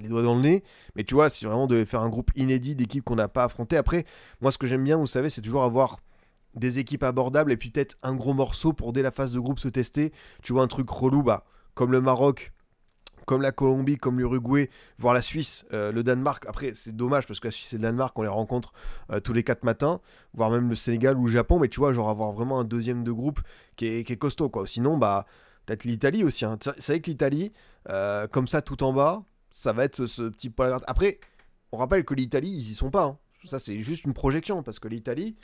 les doigts dans le nez. Mais tu vois, si vraiment on devait faire un groupe inédit d'équipes qu'on n'a pas affrontées. Après, moi, ce que j'aime bien, vous savez, c'est toujours avoir des équipes abordables et puis peut-être un gros morceau pour dès la phase de groupe se tester. Tu vois, un truc relou, bah, comme le Maroc, comme la Colombie, comme l'Uruguay, voire la Suisse, le Danemark. Après, c'est dommage parce que la Suisse et le Danemark, on les rencontre tous les 4 matins, voire même le Sénégal ou le Japon. Mais tu vois, genre avoir vraiment un deuxième de groupe qui est costaud, quoi. Sinon, bah, peut-être l'Italie aussi. Hein. C'est vrai que l'Italie, comme ça, tout en bas, ça va être ce petit poil à gratte. Après, on rappelle que l'Italie, ils y sont pas. Hein. Ça, c'est juste une projection parce que l'Italie.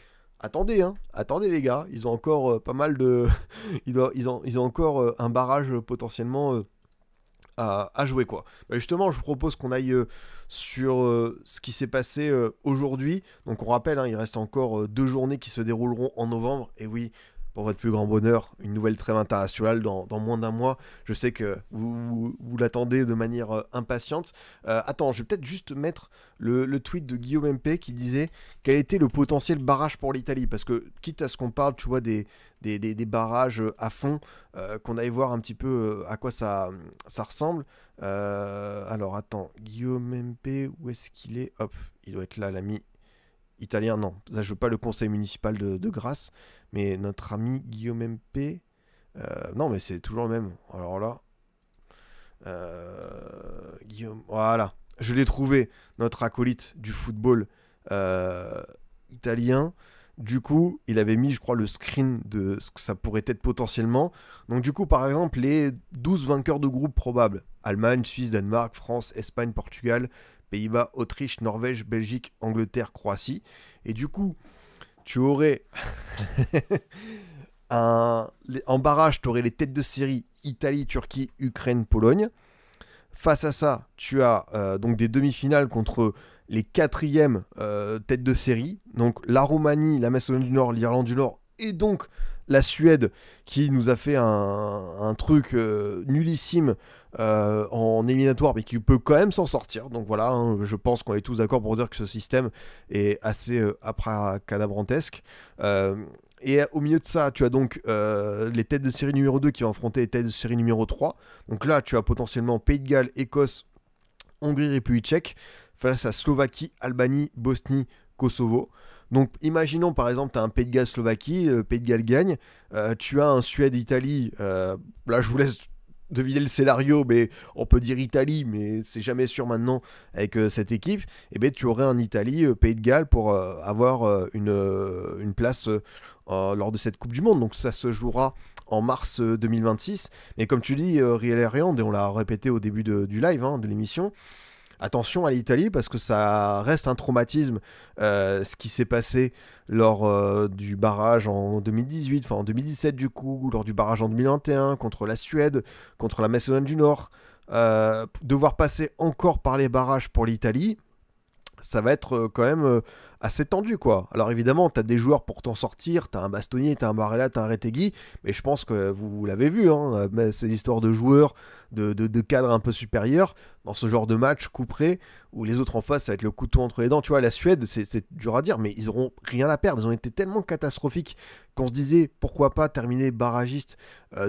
Attendez, hein, attendez les gars, ils ont encore pas mal de. ils ont encore un barrage potentiellement à jouer quoi. Bah justement, je vous propose qu'on aille sur ce qui s'est passé aujourd'hui. Donc on rappelle, hein, il reste encore 2 journées qui se dérouleront en novembre. Et oui, pour votre plus grand bonheur, une nouvelle trêve internationale dans moins d'un mois. Je sais que vous l'attendez de manière impatiente. Attends, je vais peut-être juste mettre le tweet de Guillaume MP qui disait quel était le potentiel barrage pour l'Italie. Parce que, quitte à ce qu'on parle, tu vois, des barrages à fond, qu'on aille voir un petit peu à quoi ça ressemble. Alors, attends, Guillaume MP, où est-ce qu'il est? Hop, il doit être là, l'ami italien. Non, là, je veux pas le conseil municipal de Grasse, mais notre ami Guillaume MP. Non, mais c'est toujours le même. Alors là, Guillaume, voilà, je l'ai trouvé, notre acolyte du football italien. Du coup, il avait mis, je crois, le screen de ce que ça pourrait être potentiellement. Donc, du coup, par exemple, les 12 vainqueurs de groupe probables: Allemagne, Suisse, Danemark, France, Espagne, Portugal, Pays-Bas, Autriche, Norvège, Belgique, Angleterre, Croatie. Et du coup, tu aurais en barrage, tu aurais les têtes de série Italie, Turquie, Ukraine, Pologne. Face à ça, tu as donc des demi-finales contre les quatrièmes têtes de série. Donc la Roumanie, la Macédoine du Nord, l'Irlande du Nord et donc la Suède qui nous a fait un truc nullissime en éliminatoire mais qui peut quand même s'en sortir. Donc voilà, hein, je pense qu'on est tous d'accord pour dire que ce système est assez abracadabrantesque. Et au milieu de ça, tu as donc les têtes de série numéro 2 qui vont affronter les têtes de série numéro 3. Donc là, tu as potentiellement Pays de Galles, Écosse, Hongrie, République tchèque, face à Slovaquie, Albanie, Bosnie, Kosovo. Donc imaginons par exemple, tu as un Pays de Galles, Slovaquie, Pays de Galles gagne, tu as un Suède, Italie, là je vous laisse deviner le scénario, mais on peut dire Italie, mais c'est jamais sûr maintenant avec cette équipe. Et bien tu aurais un Italie, Pays de Galles pour avoir une place lors de cette Coupe du Monde. Donc ça se jouera en mars 2026. Mais comme tu dis, Riel Ariande, et on l'a répété au début du live, hein, de l'émission, attention à l'Italie parce que ça reste un traumatisme, ce qui s'est passé lors du barrage en 2018, enfin en 2017 du coup, lors du barrage en 2021 contre la Suède, contre la Macédoine du Nord. Devoir passer encore par les barrages pour l'Italie, ça va être quand même assez tendu, quoi. Alors évidemment, t'as des joueurs pour t'en sortir, t'as un Bastoni, t'as un Barella, t'as un Retegui, mais je pense que vous l'avez vu, hein, ces histoires de joueurs, de cadres un peu supérieurs, dans ce genre de match couperé, où les autres en face, ça va être le couteau entre les dents. Tu vois, la Suède, c'est dur à dire, mais ils auront rien à perdre, ils ont été tellement catastrophiques qu'on se disait, pourquoi pas terminer barragiste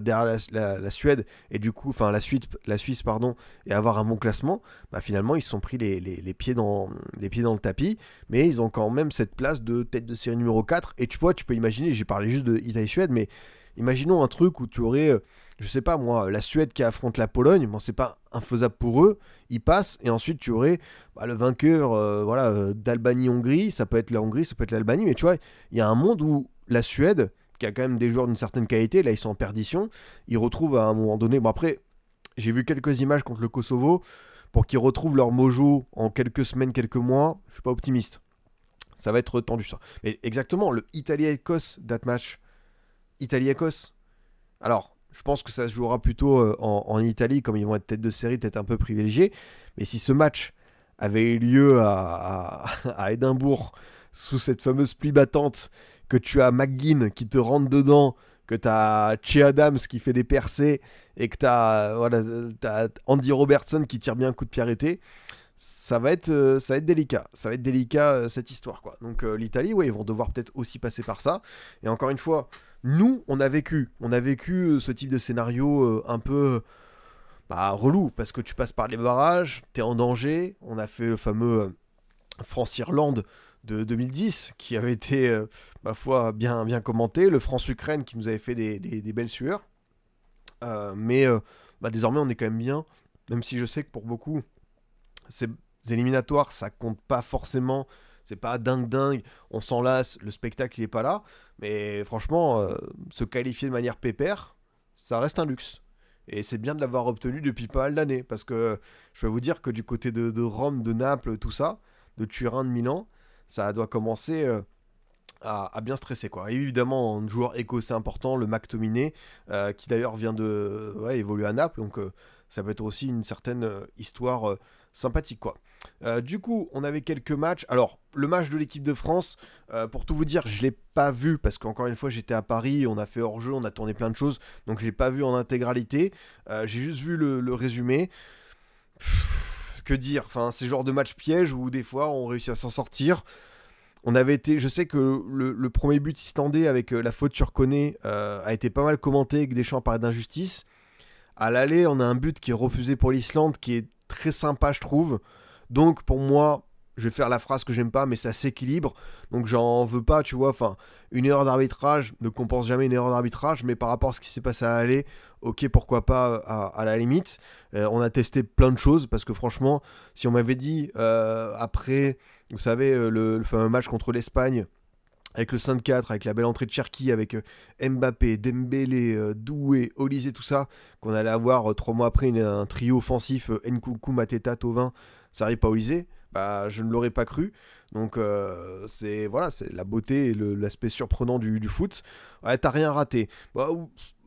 derrière la Suède, et du coup, enfin la Suisse, pardon, et avoir un bon classement. Bah, finalement, ils se sont pris les pieds dans le tapis, mais ils ont quand même cette place de tête de série numéro 4. Et tu vois, tu peux imaginer, j'ai parlé juste de Italie-Suède, mais imaginons un truc où tu aurais, je sais pas moi, la Suède qui affronte la Pologne. Bon, c'est pas infaisable pour eux, ils passent, et ensuite tu aurais le vainqueur d'Albanie-Hongrie. Ça peut être la Hongrie, ça peut être l'Albanie, mais tu vois, il y a un monde où la Suède, qui a quand même des joueurs d'une certaine qualité, là ils sont en perdition, ils retrouvent à un moment donné. Bon, après, j'ai vu quelques images contre le Kosovo. Pour qu'ils retrouvent leur mojo en quelques semaines, quelques mois, je suis pas optimiste. Ça va être tendu, ça. Mais exactement, le Italie-Écosse, date match. Italie-Écosse. Alors, je pense que ça se jouera plutôt en Italie, comme ils vont être tête de série, peut-être un peu privilégiés. Mais si ce match avait eu lieu à Édimbourg, sous cette fameuse pluie battante, que tu as McGinn qui te rentre dedans, que tu as Che Adams qui fait des percées, et que t'as Andy Robertson qui tire bien un coup de pied arrêté, ça va être délicat. Ça va être délicat, cette histoire, quoi. Donc l'Italie, ouais, ils vont devoir peut-être aussi passer par ça. Et encore une fois, nous, on a vécu ce type de scénario un peu relou, parce que tu passes par les barrages, t'es en danger. On a fait le fameux France-Irlande de 2010, qui avait été, ma foi, bien commenté. Le France-Ukraine qui nous avait fait des belles sueurs. Mais désormais, on est quand même bien, même si je sais que pour beaucoup, ces éliminatoires, ça compte pas forcément. C'est pas dingue, on s'en lasse, le spectacle il est pas là. Mais franchement, se qualifier de manière pépère, ça reste un luxe. Et c'est bien de l'avoir obtenu depuis pas mal d'années. Parce que je vais vous dire que du côté de Rome, de Naples, tout ça, de Turin, de Milan, ça doit commencer à bien stresser, quoi. Et évidemment, un joueur écossais important, le McTominay, qui d'ailleurs vient de évoluer à Naples. Donc ça peut être aussi une certaine histoire sympathique, quoi. Du coup, on avait quelques matchs. Alors, le match de l'équipe de France, pour tout vous dire, je ne l'ai pas vu parce qu'encore une fois, j'étais à Paris, on a fait hors-jeu, on a tourné plein de choses, donc je ne l'ai pas vu en intégralité. J'ai juste vu le résumé. Que dire, enfin, c'est le genre de match piège où des fois on réussit à s'en sortir. On avait été, je sais que le premier but islandais avec la faute sur Koné a été pas mal commenté, avec Deschamps parlait d'injustice. À l'aller, on a un but qui est refusé pour l'Islande, qui est très sympa, je trouve. Donc pour moi, je vais faire la phrase que j'aime pas, mais ça s'équilibre. Donc j'en veux pas, tu vois. Enfin, une erreur d'arbitrage ne compense jamais une erreur d'arbitrage, mais par rapport à ce qui s'est passé à l'aller, ok, pourquoi pas à la limite. On a testé plein de choses parce que franchement, si on m'avait dit après, vous savez, le fameux match contre l'Espagne, avec le 5-4, avec la belle entrée de Cherki, avec Mbappé, Dembélé, Doué, Olysée, tout ça, qu'on allait avoir 3 mois après un trio offensif, Nkunku, Mateta, Thauvin, Sarri, Olysée, bah, je ne l'aurais pas cru. Donc c'est voilà, c'est la beauté et l'aspect surprenant du foot. Ouais, t'as rien raté. Bah,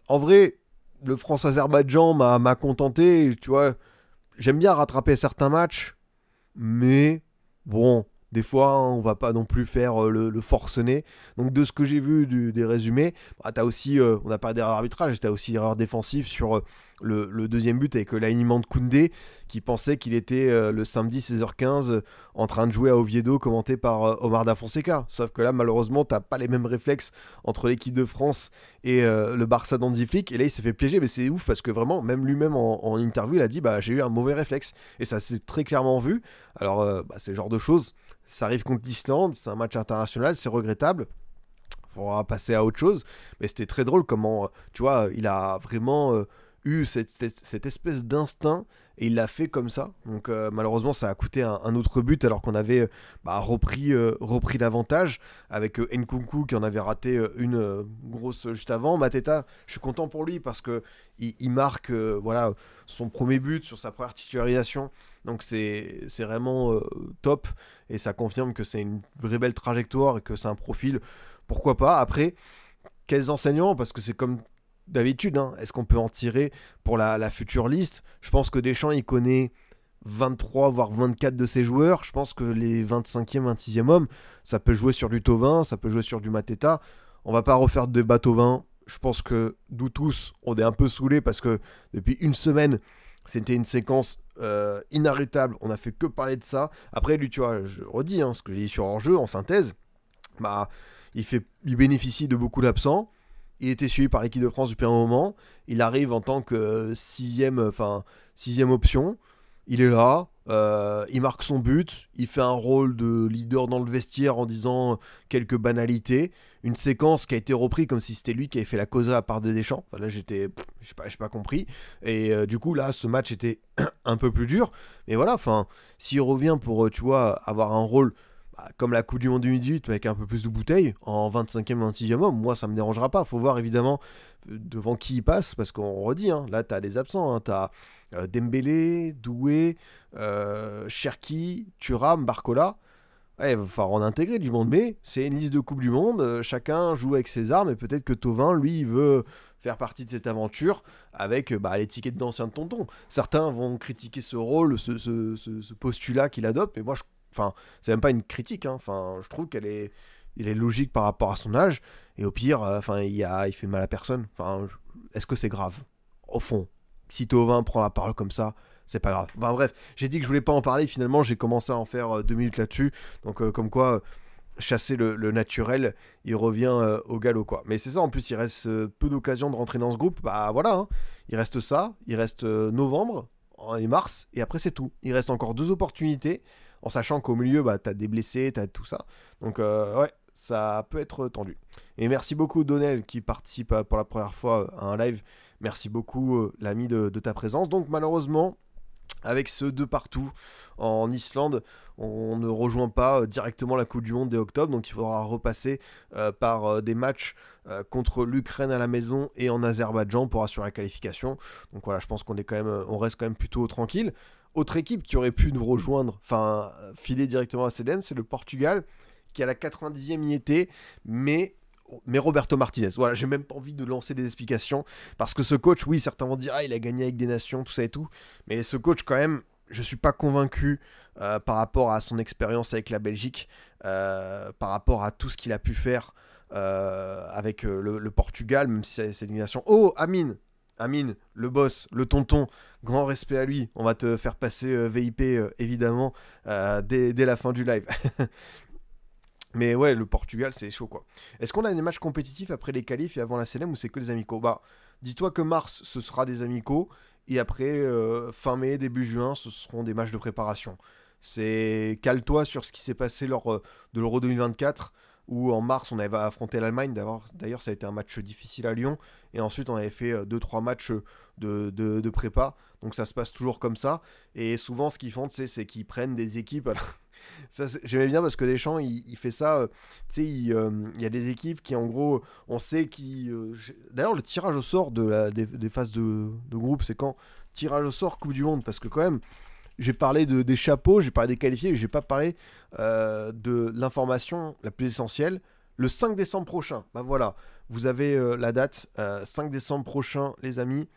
en vrai, le France-Azerbaïdjan m'a contenté, tu vois. J'aime bien rattraper certains matchs, mais bon, des fois, hein, on va pas non plus faire le forcené. Donc, de ce que j'ai vu des résumés, bah, t'as aussi, on a parlé d'erreur arbitrage, t'as aussi erreur défensive sur le deuxième but avec l'alignement de Koundé, qui pensait qu'il était le samedi 16h15 en train de jouer à Oviedo, commenté par Omar Da Fonseca. Sauf que là, malheureusement, t'as pas les mêmes réflexes entre l'équipe de France et le Barça d'Hansi Flick. Et là, il s'est fait piéger, mais c'est ouf parce que vraiment, même lui-même en interview, il a dit bah, j'ai eu un mauvais réflexe. Et ça s'est très clairement vu. Alors, bah, c'est le genre de choses. Ça arrive contre l'Islande, c'est un match international, c'est regrettable. Il faudra passer à autre chose. Mais c'était très drôle comment, tu vois, il a vraiment eu cette espèce d'instinct et il l'a fait comme ça. Donc malheureusement, ça a coûté un autre but alors qu'on avait repris l'avantage avec Nkunku qui en avait raté une grosse juste avant. Mateta, je suis content pour lui parce que il marque voilà, son premier but sur sa première titularisation. Donc c'est vraiment top et ça confirme que c'est une vraie belle trajectoire et que c'est un profil, pourquoi pas. Après, quels enseignants, parce que c'est comme d'habitude, hein, est-ce qu'on peut en tirer pour la future liste? Je pense que Deschamps, il connaît 23 voire 24 de ses joueurs. Je pense que les 25e, 26e hommes, ça peut jouer sur du Thauvin, ça peut jouer sur du Mateta. On va pas refaire de débat Thauvin. Je pense que nous tous, on est un peu saoulés parce que depuis une semaine, c'était une séquence inarrêtable. On a fait que parler de ça. Après, lui, tu vois, je redis ce que j'ai dit sur hors-jeu, en synthèse, bah, il bénéficie de beaucoup d'absents. Il était suivi par l'équipe de France depuis un moment. Il arrive en tant que sixième option. Il est là, il marque son but, il fait un rôle de leader dans le vestiaire en disant quelques banalités. Une séquence qui a été reprise comme si c'était lui qui avait fait la causa à part de Deschamps. Enfin, là, j'ai pas compris. Et du coup, là, ce match était un peu plus dur. Mais voilà, s'il revient pour, tu vois, avoir un rôle comme la Coupe du Monde 2018, mais avec un peu plus de bouteilles, en 25e, 26e homme, moi ça me dérangera pas. Faut voir évidemment devant qui il passe, parce qu'on redit, là t'as des absents, t'as Dembélé, Doué, Cherki, Thuram, Barcola. Ouais, il va falloir en intégrer du monde, mais c'est une liste de Coupe du Monde, chacun joue avec ses armes, et peut-être que Thauvin, lui, il veut faire partie de cette aventure avec l'étiquette d'ancien de tonton. Certains vont critiquer ce rôle, ce postulat qu'il adopte, mais moi c'est même pas une critique, je trouve il est logique par rapport à son âge, et au pire, il fait mal à personne. Est-ce que c'est grave? Au fond, si Thauvin prend la parole comme ça, c'est pas grave. Bref, j'ai dit que je voulais pas en parler, finalement j'ai commencé à en faire 2 minutes là-dessus, donc comme quoi, chasser le naturel, il revient au galop, quoi. Mais c'est ça, en plus, il reste peu d'occasions de rentrer dans ce groupe, bah voilà, il reste ça, il reste novembre et mars, et après c'est tout. Il reste encore 2 opportunités, en sachant qu'au milieu, t'as des blessés, t'as tout ça. Donc, ouais, ça peut être tendu. Et merci beaucoup, Donnel, qui participe pour la première fois à un live. Merci beaucoup, l'ami, de ta présence. Donc, malheureusement, avec ce 2 partout en Islande, on ne rejoint pas directement la Coupe du Monde dès octobre. Donc, il faudra repasser par des matchs contre l'Ukraine à la maison et en Azerbaïdjan pour assurer la qualification. Donc, voilà, je pense qu'on reste quand même plutôt tranquille. Autre équipe qui aurait pu nous rejoindre, filer directement à Cédène, c'est le Portugal, qui à la 90e y était, mais mais Roberto Martinez. Voilà, j'ai même pas envie de lancer des explications parce que ce coach, oui, certains vont dire ah il a gagné avec des nations, tout ça et tout, mais ce coach quand même, je suis pas convaincu par rapport à son expérience avec la Belgique, par rapport à tout ce qu'il a pu faire avec le Portugal, même si c'est une nation. Oh, Amine, le boss, le tonton, grand respect à lui. On va te faire passer VIP évidemment dès la fin du live. Mais ouais, le Portugal, c'est chaud quoi. Est-ce qu'on a des matchs compétitifs après les qualifs et avant la CLM ou c'est que des amicaux? Bah, dis-toi que mars, ce sera des amicaux. Et après, fin mai, début juin, ce seront des matchs de préparation. C'est cale-toi sur ce qui s'est passé lors de l'Euro 2024, où en mars, on avait affronté l'Allemagne. D'ailleurs, ça a été un match difficile à Lyon. Et ensuite, on avait fait 2-3 matchs de prépa. Donc ça se passe toujours comme ça. Et souvent, ce qu'ils font, c'est qu'ils prennent des équipes. Alors, ça, j'aimais bien parce que Deschamps, il fait ça. Tu sais, il y a des équipes qui, en gros, on sait qui. D'ailleurs, le tirage au sort des phases de groupe, c'est quand? Tirage au sort Coupe du Monde. Parce que, quand même, j'ai parlé des chapeaux, j'ai parlé des qualifiés, mais j'ai pas parlé de l'information la plus essentielle. Le 5 décembre prochain, bah voilà, vous avez la date, 5 décembre prochain, les amis.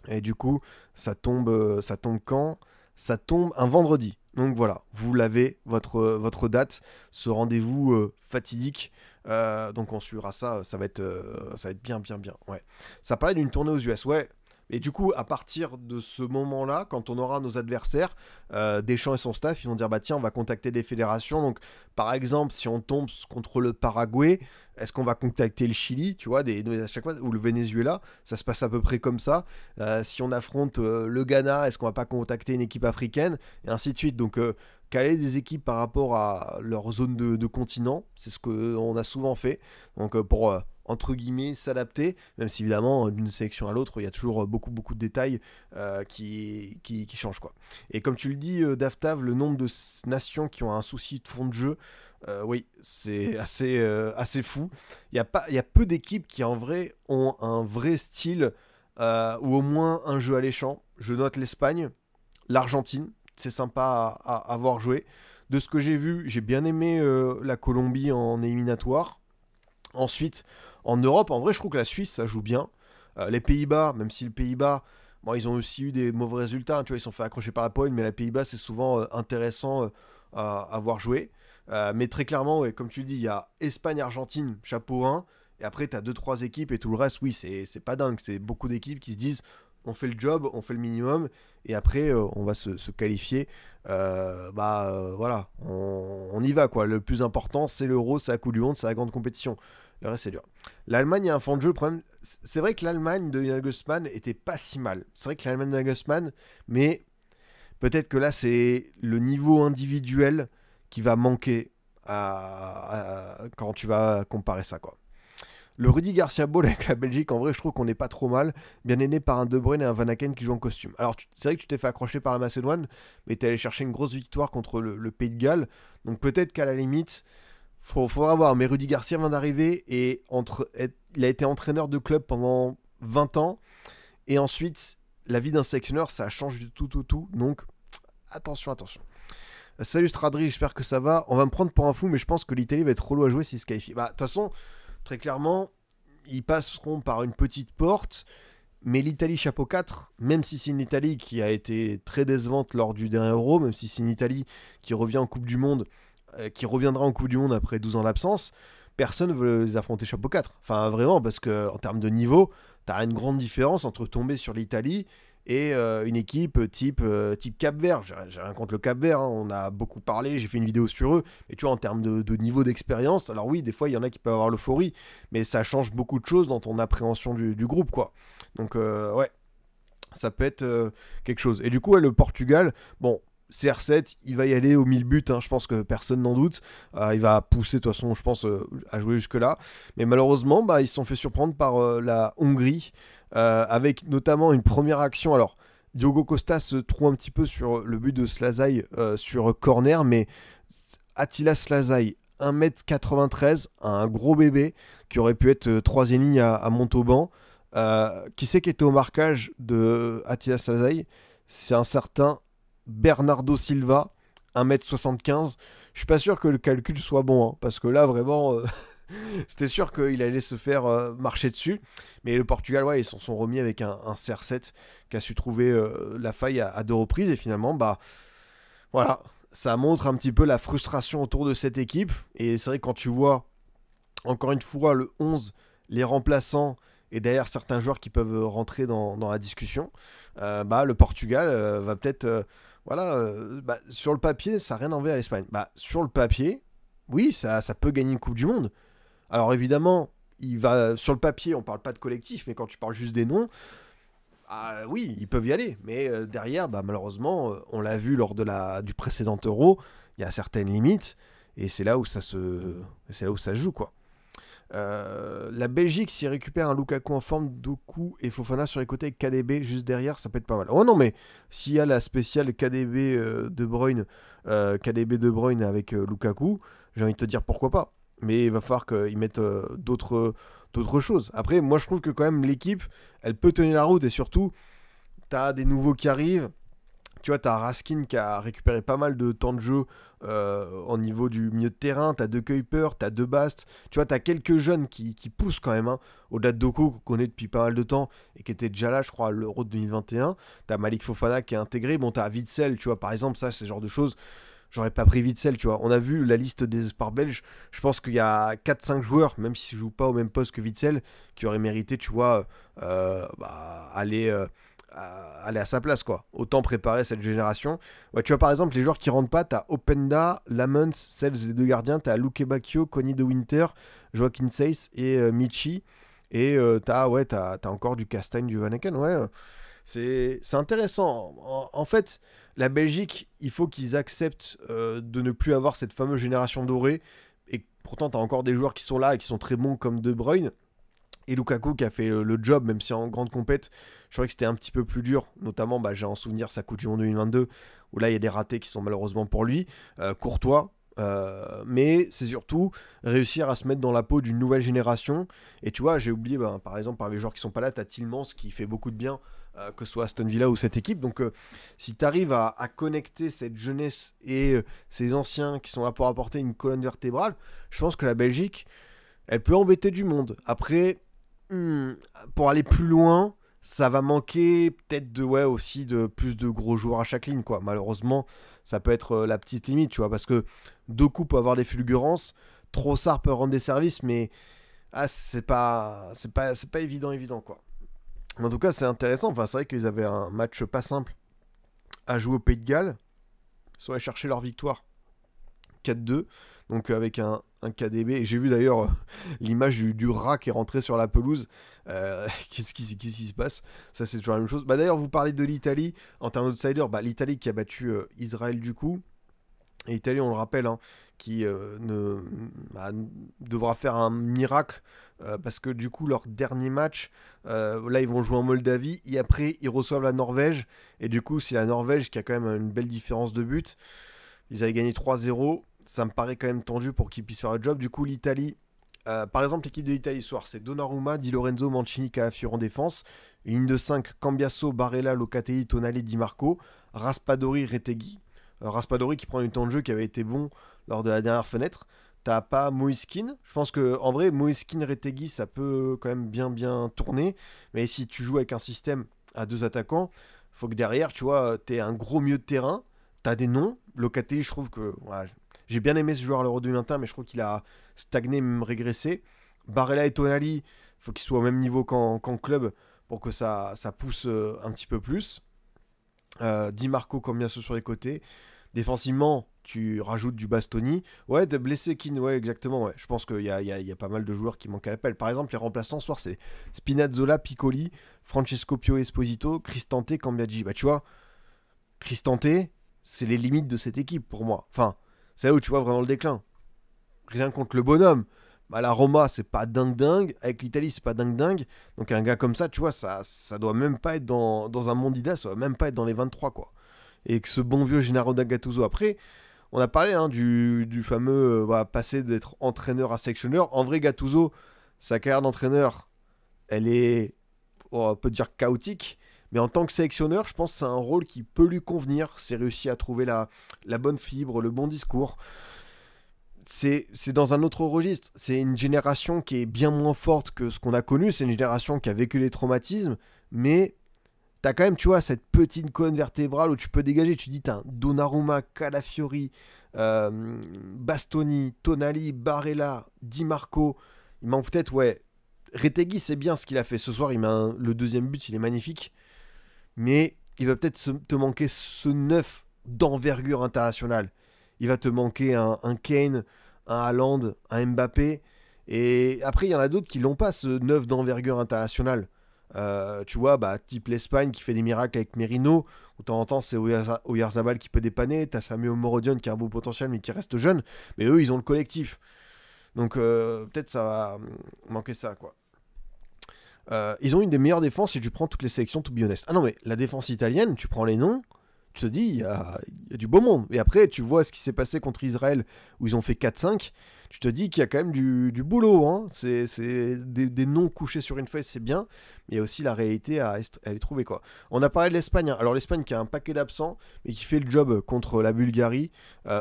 Et du coup, ça tombe quand? Ça tombe un vendredi. Donc voilà, vous l'avez, votre date, ce rendez-vous fatidique. Donc on suivra ça, ça va être bien, bien, bien. Ouais. Ça parlait d'une tournée aux US, ouais. Et du coup, à partir de ce moment-là, quand on aura nos adversaires, Deschamps et son staff, ils vont dire bah tiens, on va contacter des fédérations. Donc, par exemple, si on tombe contre le Paraguay, est-ce qu'on va contacter le Chili, tu vois, à chaque fois, ou le Venezuela, ça se passe à peu près comme ça. Si on affronte le Ghana, est-ce qu'on va pas contacter une équipe africaine, et ainsi de suite. Donc, caler des équipes par rapport à leur zone de continent, c'est ce qu'on a souvent fait. Donc, pour entre guillemets, s'adapter, même si évidemment, d'une sélection à l'autre, il y a toujours beaucoup, beaucoup de détails qui changent, quoi. Et comme tu le dis, Daftav, le nombre de nations qui ont un souci de fond de jeu, oui, c'est assez fou. Il y a peu d'équipes qui, en vrai, ont un vrai style ou au moins un jeu alléchant. Je note l'Espagne, l'Argentine, c'est sympa à voir jouer. De ce que j'ai vu, j'ai bien aimé la Colombie en éliminatoire. Ensuite, en Europe, en vrai, je trouve que la Suisse, ça joue bien. Les Pays-Bas, même si les Pays-Bas, bon, ils ont aussi eu des mauvais résultats. Hein, tu vois, ils se sont fait accrocher par la Pologne, mais les Pays-Bas, c'est souvent intéressant à voir jouer. Mais très clairement, ouais, comme tu le dis, il y a Espagne-Argentine, chapeau 1. Et après, tu as 2-3 équipes et tout le reste, oui, c'est pas dingue. C'est beaucoup d'équipes qui se disent on fait le job, on fait le minimum. Et après, on va se qualifier. Voilà, on y va, quoi. Le plus important, c'est l'Euro, c'est la Coupe du Monde, c'est la grande compétition. Le reste, c'est dur. L'Allemagne a un fond de jeu. Le problème, c'est vrai que l'Allemagne de Nagelsmann était pas si mal. C'est vrai que l'Allemagne de Nagelsmann, mais peut-être que là, c'est le niveau individuel qui va manquer quand tu vas comparer ça, quoi. Le Rudy Garcia Ball avec la Belgique, en vrai, je trouve qu'on n'est pas trop mal. Bien aidé par un De Bruyne et un Van Aken qui jouent en costume. Alors, c'est vrai que tu t'es fait accrocher par la Macédoine, mais tu es allé chercher une grosse victoire contre le Pays de Galles. Donc, peut-être qu'à la limite, faudra voir. Mais Rudy Garcia vient d'arriver et il a été entraîneur de club pendant 20 ans. Et ensuite, la vie d'un sélectionneur, ça change du tout. Donc, attention. Salut Stradri, j'espère que ça va. On va me prendre pour un fou, mais je pense que l'Italie va être relou à jouer s'ils se qualifient. Bah, de toute façon, très clairement, ils passeront par une petite porte. Mais l'Italie chapeau 4, même si c'est une Italie qui a été très décevante lors du dernier Euro, même si c'est une Italie qui revient en Coupe du Monde, qui reviendra en Coupe du Monde après 12 ans d'absence, personne ne veut les affronter chapeau 4. Enfin, vraiment, parce qu'en termes de niveau, tu as une grande différence entre tomber sur l'Italie et une équipe type Cap-Vert. J'ai rien contre le Cap-Vert, hein, on a beaucoup parlé, j'ai fait une vidéo sur eux, mais tu vois, en termes de niveau d'expérience, alors oui, des fois, il y en a qui peuvent avoir l'euphorie, mais ça change beaucoup de choses dans ton appréhension du groupe, quoi. Donc, ouais, ça peut être quelque chose. Et du coup, ouais, le Portugal, bon, CR7, il va y aller au 1000 buts, hein, je pense que personne n'en doute. Il va pousser, de toute façon, je pense, à jouer jusque-là. Mais malheureusement, bah, ils se sont fait surprendre par la Hongrie, avec notamment une première action. Alors, Diogo Costa se trouve un petit peu sur le but de Slazai sur corner, mais Attila Slazai, 1m93, un gros bébé, qui aurait pu être troisième ligne à Montauban. Qui c'est qui était au marquage de Attila Slazai? C'est un certain Bernardo Silva, 1m75. Je suis pas sûr que le calcul soit bon, hein, parce que là, vraiment, C'était sûr qu'il allait se faire marcher dessus. Mais le Portugal, ouais, ils s'en sont remis avec un CR7 qui a su trouver la faille à 2 reprises. Et finalement, bah voilà, ça montre un petit peu la frustration autour de cette équipe. Et c'est vrai que quand tu vois, encore une fois, le 11, les remplaçants et derrière certains joueurs qui peuvent rentrer dans la discussion, bah, le Portugal va peut-être... voilà, bah, sur le papier, ça n'a rien enlevé à l'Espagne. Bah, sur le papier, oui, ça peut gagner une Coupe du Monde. Alors évidemment, sur le papier, on parle pas de collectif, mais quand tu parles juste des noms, ah, oui, ils peuvent y aller. Mais derrière, bah, malheureusement, on l'a vu lors du précédent Euro, il y a certaines limites, et c'est là où ça se joue, quoi. La Belgique, s'il récupère un Lukaku en forme, Doku et Fofana sur les côtés avec KDB juste derrière, ça peut être pas mal. Oh non, mais s'il y a la spéciale KDB De Bruyne, KDB De Bruyne avec Lukaku, j'ai envie de te dire pourquoi pas. Mais il va falloir qu'ils mettent d'autres choses. Après, moi je trouve que quand même l'équipe, elle peut tenir la route et surtout, t'as des nouveaux qui arrivent. Tu vois, t'as Raskin qui a récupéré pas mal de temps de jeu au niveau du milieu de terrain. T'as De Kuiper, t'as De Bast. Tu vois, t'as quelques jeunes qui poussent quand même. Hein. Au-delà de Doku, qu'on connaît depuis pas mal de temps et qui était déjà là, je crois, à l'Euro de 2021. T'as Malik Fofana qui est intégré. Bon, t'as Witsel, tu vois, par exemple, ça, c'est ce genre de choses. J'aurais pas pris Witsel, tu vois. On a vu la liste des espoirs belges. Je pense qu'il y a 4-5 joueurs, même s'ils ne jouent pas au même poste que Witsel, qui auraient mérité, tu vois, aller à sa place, quoi. Autant préparer cette génération. Ouais, tu vois, par exemple, les joueurs qui rentrent pas, t'as Openda, Lamens, Sels, les 2 gardiens, t'as Luke Bacchio, Conny de Winter, Joaquin Seyss et Michi. Et t'as encore du Castagne, du Van Aken, ouais. C'est intéressant. En fait, la Belgique, il faut qu'ils acceptent de ne plus avoir cette fameuse génération dorée. Et pourtant, t'as encore des joueurs qui sont là et qui sont très bons comme De Bruyne. Et Lukaku qui a fait le job, même si en grande compète, je trouvais que c'était un petit peu plus dur. Notamment, bah, j'ai en souvenir sa Coupe du Monde 2022, où là, il y a des ratés qui sont malheureusement pour lui. Courtois. Mais c'est surtout réussir à se mettre dans la peau d'une nouvelle génération. Et tu vois, j'ai oublié, bah, par exemple, par les joueurs qui sont pas là, t'as Tillmans qui fait beaucoup de bien, que ce soit Aston Villa ou cette équipe. Donc, si tu arrives à connecter cette jeunesse et ces anciens qui sont là pour apporter une colonne vertébrale, je pense que la Belgique, elle peut embêter du monde. Après, pour aller plus loin, ça va manquer peut-être aussi de plus de gros joueurs à chaque ligne, quoi. Malheureusement, ça peut être la petite limite, tu vois, parce que Doku peut avoir des fulgurances, Trossard peut rendre des services, mais c'est pas évident, quoi. Mais en tout cas, c'est intéressant. Enfin, c'est vrai qu'ils avaient un match pas simple à jouer au Pays de Galles. Ils sont allés chercher leur victoire 4-2, donc avec un KDB. Et j'ai vu d'ailleurs l'image du rat qui est rentré sur la pelouse. Qu'est-ce qui se passe? Ça, c'est toujours la même chose. Bah, d'ailleurs, vous parlez de l'Italie en termes d'outsider. Bah, l'Italie qui a battu Israël du coup. Et l'Italie, on le rappelle, hein, qui devra faire un miracle parce que du coup, leur dernier match, là, ils vont jouer en Moldavie et après, ils reçoivent la Norvège. Et du coup, si la Norvège, qui a quand même une belle différence de but, ils avaient gagné 3-0, ça me paraît quand même tendu pour qu'ils puissent faire le job. Du coup, l'Italie, par exemple, l'équipe de l'Italie ce soir, c'est Donnarumma, Di Lorenzo, Mancini, Calafiori en défense. Une ligne de 5, Cambiasso, Barella, Locatelli, Tonali, Di Marco, Raspadori, Retegui. Raspadori qui prend du temps de jeu qui avait été bon lors de la dernière fenêtre. T'as pas Moiskin. Je pense que en vrai, Moiskin, Retegui, ça peut quand même bien tourner. Mais si tu joues avec un système à 2 attaquants, faut que derrière, tu vois, t'aies un gros milieu de terrain. T'as des noms. Locatelli, je trouve que voilà, j'ai bien aimé ce joueur à l'Euro 2021, mais je trouve qu'il a stagné, même régressé. Barella et Tonali, faut qu'ils soient au même niveau qu'en club pour que ça pousse un petit peu plus. Di Marco, Cambiasso sur les côtés. Défensivement, tu rajoutes du Bastoni. Ouais, de blessé Keane, ouais, exactement. Ouais. Je pense qu'il y a pas mal de joueurs qui manquent à l'appel. Par exemple, les remplaçants ce soir, c'est Spinazzola, Piccoli, Francesco Pio Esposito, Cristante, Cambiaggi. Bah, tu vois, Cristante, c'est les limites de cette équipe pour moi. Enfin, c'est là où tu vois vraiment le déclin. Rien contre le bonhomme. Bah, la Roma, c'est pas dingue. Avec l'Italie, c'est pas dingue. Donc, un gars comme ça, tu vois, ça doit même pas être dans un monde idéal, ça doit même pas être dans les 23, quoi. Et que ce bon vieux Gennaro Gattuso, après, on a parlé du fameux passé d'être entraîneur à sélectionneur. En vrai, Gattuso, sa carrière d'entraîneur, elle est, on peut dire, chaotique. Mais en tant que sélectionneur, je pense que c'est un rôle qui peut lui convenir. C'est réussi à trouver la bonne fibre, le bon discours. c'est dans un autre registre. C'est une génération qui est bien moins forte que ce qu'on a connu. C'est une génération qui a vécu les traumatismes, mais t'as quand même, tu vois, cette petite colonne vertébrale où tu peux dégager. Tu dis, t'as un Donnarumma, Calafiori, Bastoni, Tonali, Barella, Di Marco. Il manque peut-être, ouais. Retegui, c'est bien ce qu'il a fait ce soir. Le deuxième but, il est magnifique. Mais il va peut-être te manquer ce neuf d'envergure internationale. Il va te manquer un Kane, un Haaland, un Mbappé. Et après, il y en a d'autres qui l'ont pas, ce neuf d'envergure internationale. Tu vois, bah, type l'Espagne qui fait des miracles avec Merino, où de temps en temps c'est Oyarzabal qui peut dépanner, t'as Samuel Morodion qui a un beau potentiel mais qui reste jeune, mais eux ils ont le collectif. Donc peut-être ça va manquer ça quoi. Ils ont une des meilleures défenses si tu prends toutes les sélections, to be honest. Ah non, mais la défense italienne, tu prends les noms, tu te dis, il y a du beau monde. Et après, tu vois ce qui s'est passé contre Israël, où ils ont fait 4-5. Tu te dis qu'il y a quand même du boulot. Hein. C'est des noms couchés sur une feuille, c'est bien. Mais il y a aussi la réalité à les trouver. Quoi. On a parlé de l'Espagne. Hein. Alors, l'Espagne qui a un paquet d'absents, mais qui fait le job contre la Bulgarie.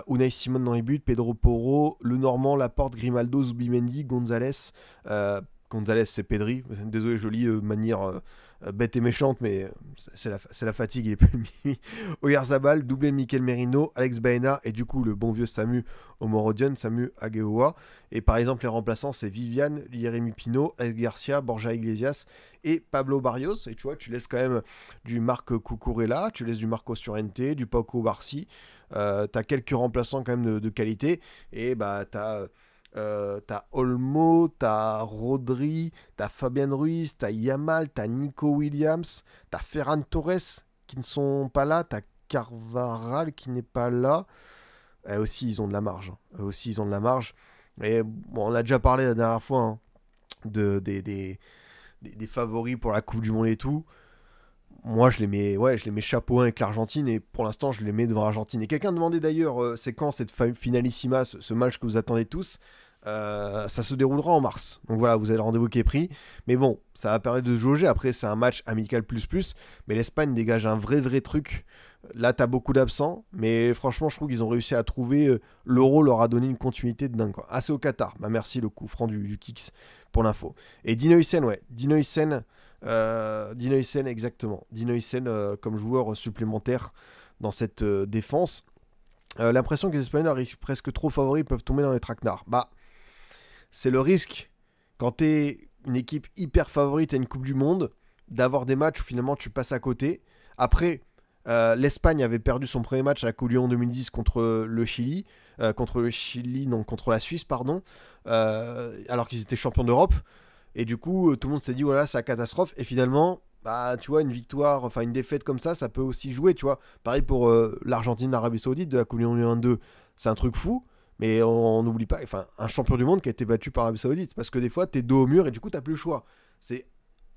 Unai Simon dans les buts, Pedro Porro, Le Normand, Laporte, Grimaldo, Zubimendi, Gonzalez. Gonzalez, c'est Pedri. Désolé, je lis de manière bête et méchante, mais c'est la fatigue, il est plus minuit. Oyarzabal, doublé de Mikel Merino, Alex Baena et du coup le bon vieux Samu Omorodion, Samu Ageoa. Et par exemple, les remplaçants, c'est Viviane, Jérémy Pino, Alex Garcia, Borja Iglesias et Pablo Barrios. Et tu vois, tu laisses quand même du Marc Cucurella, tu laisses du Marco Llorente, du Paco Barci. T'as quelques remplaçants quand même de qualité. Et bah, t'as Olmo, t'as Rodri, t'as Fabian Ruiz, t'as Yamal, t'as Nico Williams, t'as Ferran Torres qui ne sont pas là, t'as Carvaral qui n'est pas là. Eux aussi, ils ont de la marge. Eux aussi, ils ont de la marge. Et bon, on a déjà parlé la dernière fois hein, des favoris pour la Coupe du Monde et tout. Moi, je les mets chapeau 1 avec l'Argentine et pour l'instant, je les mets devant l'Argentine. Et quelqu'un demandait d'ailleurs, c'est quand cette finalissima, ce match que vous attendez tous. Ça se déroulera en mars. Donc voilà, vous avez le rendez-vous qui est pris. Mais bon, ça va permettre de se jauger. Après, c'est un match amical plus. Mais l'Espagne dégage un vrai truc. Là, t'as beaucoup d'absents. Mais franchement, je trouve qu'ils ont réussi à trouver. L'Euro leur a donné une continuité de dingue. Quoi. Ah, c'est au Qatar. Bah merci, le coup franc du Kicks pour l'info. Et Dino Hysén, ouais. Dino Hysén, exactement. Dino Hysén comme joueur supplémentaire dans cette défense. L'impression que les Espagnols arrivent presque trop favoris, peuvent tomber dans les traquenards. Bah, c'est le risque quand t'es une équipe hyper favorite à une Coupe du Monde d'avoir des matchs où finalement tu passes à côté. Après, l'Espagne avait perdu son premier match à la Coupe du Monde 2010 contre le Chili, contre la Suisse, pardon, alors qu'ils étaient champions d'Europe. Et du coup, tout le monde s'est dit, voilà, c'est la catastrophe. Et finalement, bah, tu vois, une victoire, enfin une défaite comme ça peut aussi jouer, tu vois. Pareil pour l'Argentine, l'Arabie Saoudite de la Coupe du Monde 2022, c'est un truc fou. Mais on n'oublie pas, enfin, un champion du monde qui a été battu par l'Arabie Saoudite. Parce que des fois, t'es dos au mur et du coup, t'as plus le choix. C'est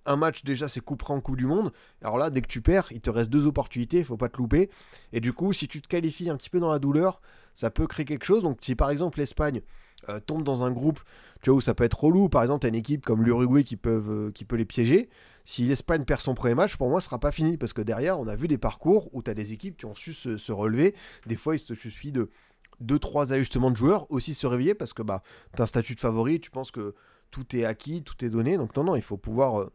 un match déjà, c'est coup près en Coupe du Monde. Alors là, dès que tu perds, il te reste 2 opportunités, il faut pas te louper. Et du coup, si tu te qualifies un petit peu dans la douleur, ça peut créer quelque chose. Donc si par exemple l'Espagne tombe dans un groupe, tu vois, où ça peut être relou, par exemple, t'as une équipe comme l'Uruguay qui peut les piéger. Si l'Espagne perd son premier match, pour moi, ce sera pas fini. Parce que derrière, on a vu des parcours où t'as des équipes qui ont su se relever. Des fois, il te suffit de 2-3 ajustements de joueurs, aussi se réveiller parce que bah, tu as un statut de favori, tu penses que tout est acquis, tout est donné. Donc non, il faut pouvoir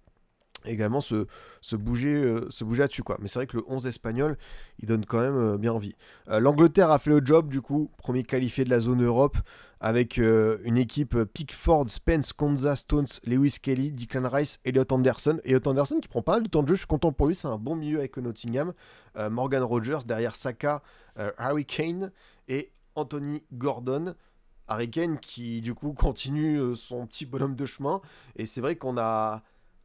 également se bouger là-dessus. Quoi. Mais c'est vrai que le 11 espagnol, il donne quand même bien envie. L'Angleterre a fait le job, du coup, premier qualifié de la zone Europe, avec une équipe Pickford, Spence, Konza, Stones, Lewis Kelly, Declan Rice, Elliot Anderson. Elliot Anderson qui prend pas mal de temps de jeu, je suis content pour lui, c'est un bon milieu avec Nottingham. Morgan Rogers, derrière Saka, Harry Kane et Anthony Gordon. Harry Kane qui du coup continue son petit bonhomme de chemin. Et c'est vrai qu'on a